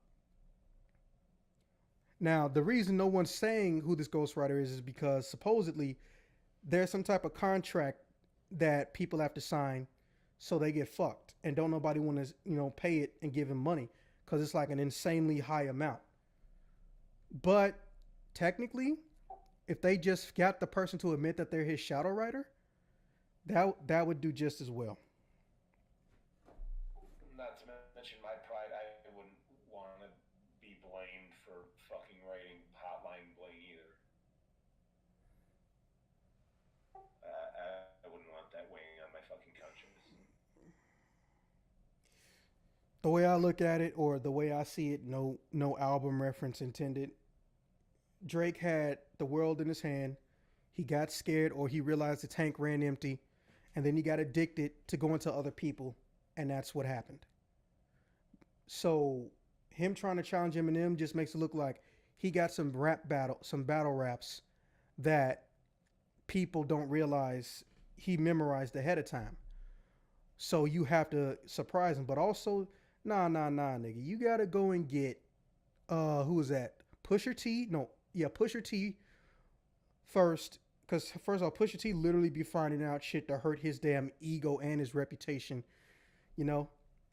Now, the reason no one's saying who this ghostwriter is because supposedly there's some type of contract that people have to sign so they get fucked and don't nobody want to pay it and give him money because it's like an insanely high amount. But technically, if they just got the person to admit that they're his shadow writer, that would do just as well. Not to mention my pride, I wouldn't want to be blamed for fucking writing Hotline Bling either. I wouldn't want that weighing on my fucking conscience. The way I look at it, or the way I see it, no album reference intended. Drake had the world in his hand. He got scared, or he realized the tank ran empty, and then he got addicted to going to other people, and that's what happened. So him trying to challenge Eminem just makes it look like he got some battle raps that people don't realize he memorized ahead of time. So you have to surprise him. But also, nah, nigga. You gotta go and get who was that? Pusher T? No, yeah, Pusher T first. Because first of all, Pusher T literally be finding out shit to hurt his damn ego and his reputation. You know?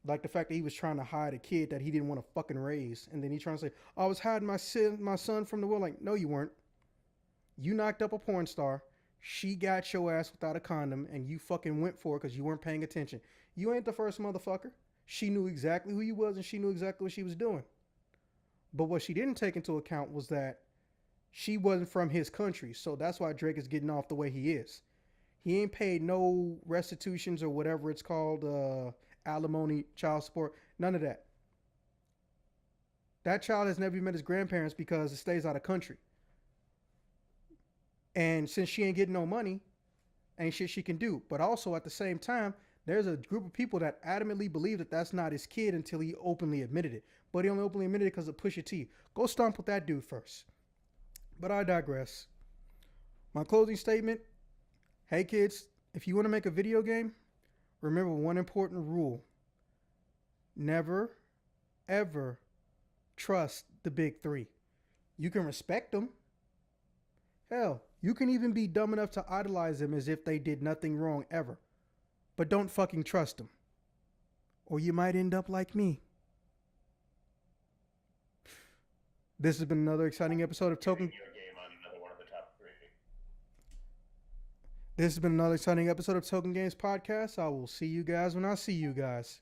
Like the fact that he was trying to hide a kid that he didn't want to fucking raise. And then he trying to say, I was hiding my son from the world. Like, no, you weren't. You knocked up a porn star. She got your ass without a condom, and you fucking went for it because you weren't paying attention. You ain't the first motherfucker. She knew exactly who you was, and she knew exactly what she was doing. But what she didn't take into account was that she wasn't from his country, so that's why Drake is getting off the way he is. He ain't paid no restitutions or whatever it's called, alimony, child support, none of that. That child has never even met his grandparents because it stays out of country. And since she ain't getting no money, ain't shit she can do. But also at the same time, there's a group of people that adamantly believe that that's not his kid until he openly admitted it. But he only openly admitted it because of Pusha T. Go stomp with that dude first. But I digress. My closing statement, hey kids, if you want to make a video game, remember one important rule. Never, ever trust the big three. You can respect them. Hell, you can even be dumb enough to idolize them as if they did nothing wrong ever. But don't fucking trust them. Or you might end up like me. This has been another exciting episode of Token. This has been another exciting episode of Token Games Podcast. I will see you guys when I see you guys.